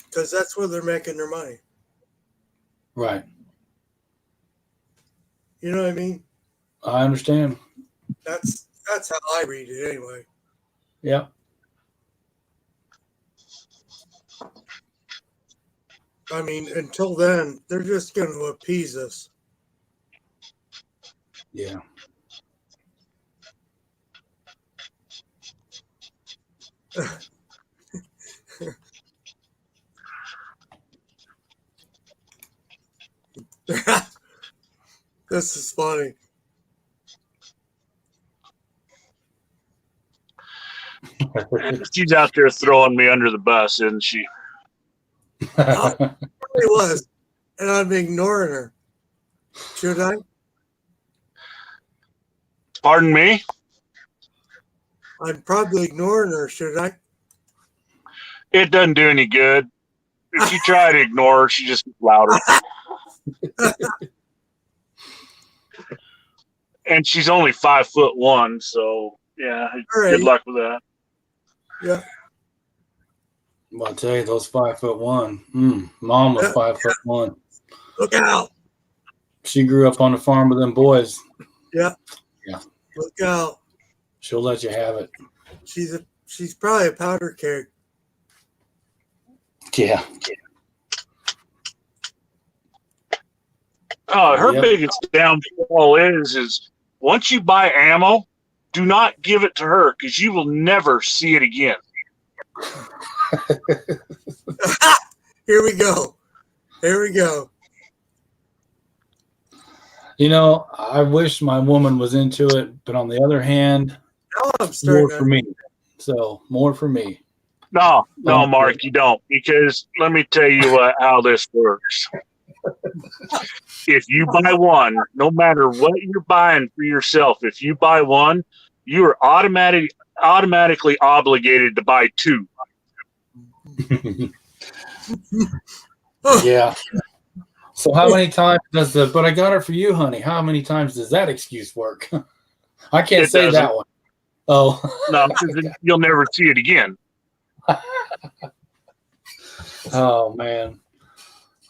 Because that's where they're making their money. Right. You know what I mean? I understand. That's how I read it anyway. Yeah. I mean, until then, they're just going to appease us. Yeah. This is funny. She's out there throwing me under the bus, isn't she? It was, and I'm ignoring her. Should I? Pardon me? I'm probably ignoring her. Should I? It doesn't do any good. If you try to ignore her, she just gets louder. And she's only 5'1", so yeah, good luck with that. Yeah. Well, I'll tell you, those 5'1". Mom was 5'1". Look out! She grew up on the farm with them boys. Yeah. Yeah. Look out! She'll let you have it. She's probably a powder keg. Yeah. Her biggest downfall is once you buy ammo, do not give it to her because you will never see it again. Here we go. I wish my woman was into it, but on the other hand, Now I'm starting more for me. So more for me. No, Mark, you don't, because let me tell you how this works. If you buy one, no matter what you're buying for yourself, if you buy one, you are automatically obligated to buy 2. Yeah. So how many times but I got it for you, honey. How many times does that excuse work? I can't It say doesn't. that one. Oh. No, you'll never see it again. Oh, man.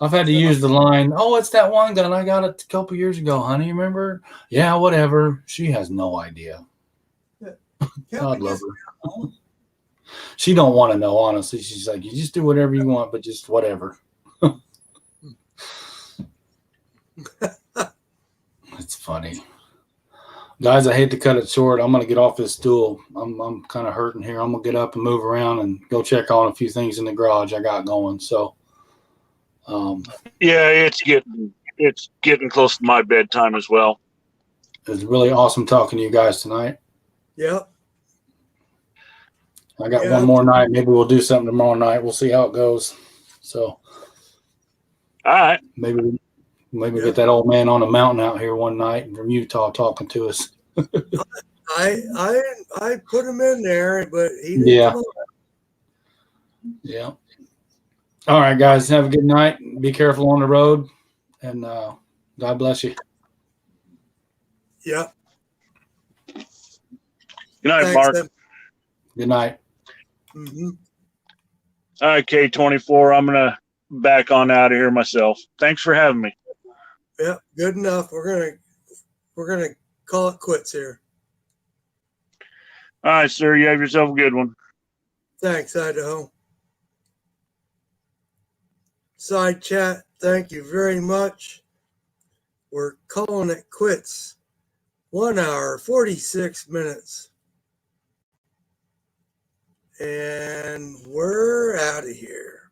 I've had to use the line, "Oh, it's that one gun I got it a couple years ago, honey. Remember?" Yeah, whatever. She has no idea. God love her. She don't want to know, honestly. She's like, "You just do whatever you want, but just whatever." It's funny. Guys, I hate to cut it short. I'm going to get off this stool. I'm kind of hurting here. I'm going to get up and move around and go check on a few things in the garage I got going. So, Yeah, it's getting close to my bedtime as well. it's really awesome talking to you guys tonight. Yep. I got one more night. Maybe we'll do something tomorrow night. We'll see how it goes. So, all right. Maybe get that old man on a mountain out here one night from Utah talking to us. I put him in there, but he didn't come on. Yeah. All right, guys. Have a good night. Be careful on the road, and God bless you. Yeah. Good night, Mark. Good night. Mm-hmm. All right, K24. I'm gonna back on out of here myself. Thanks for having me. Yeah, good enough. We're gonna call it quits here. All right, sir. You have yourself a good one. Thanks, Idaho. Side chat, thank you very much. We're calling it quits. 1 hour, 46 minutes. And we're out of here.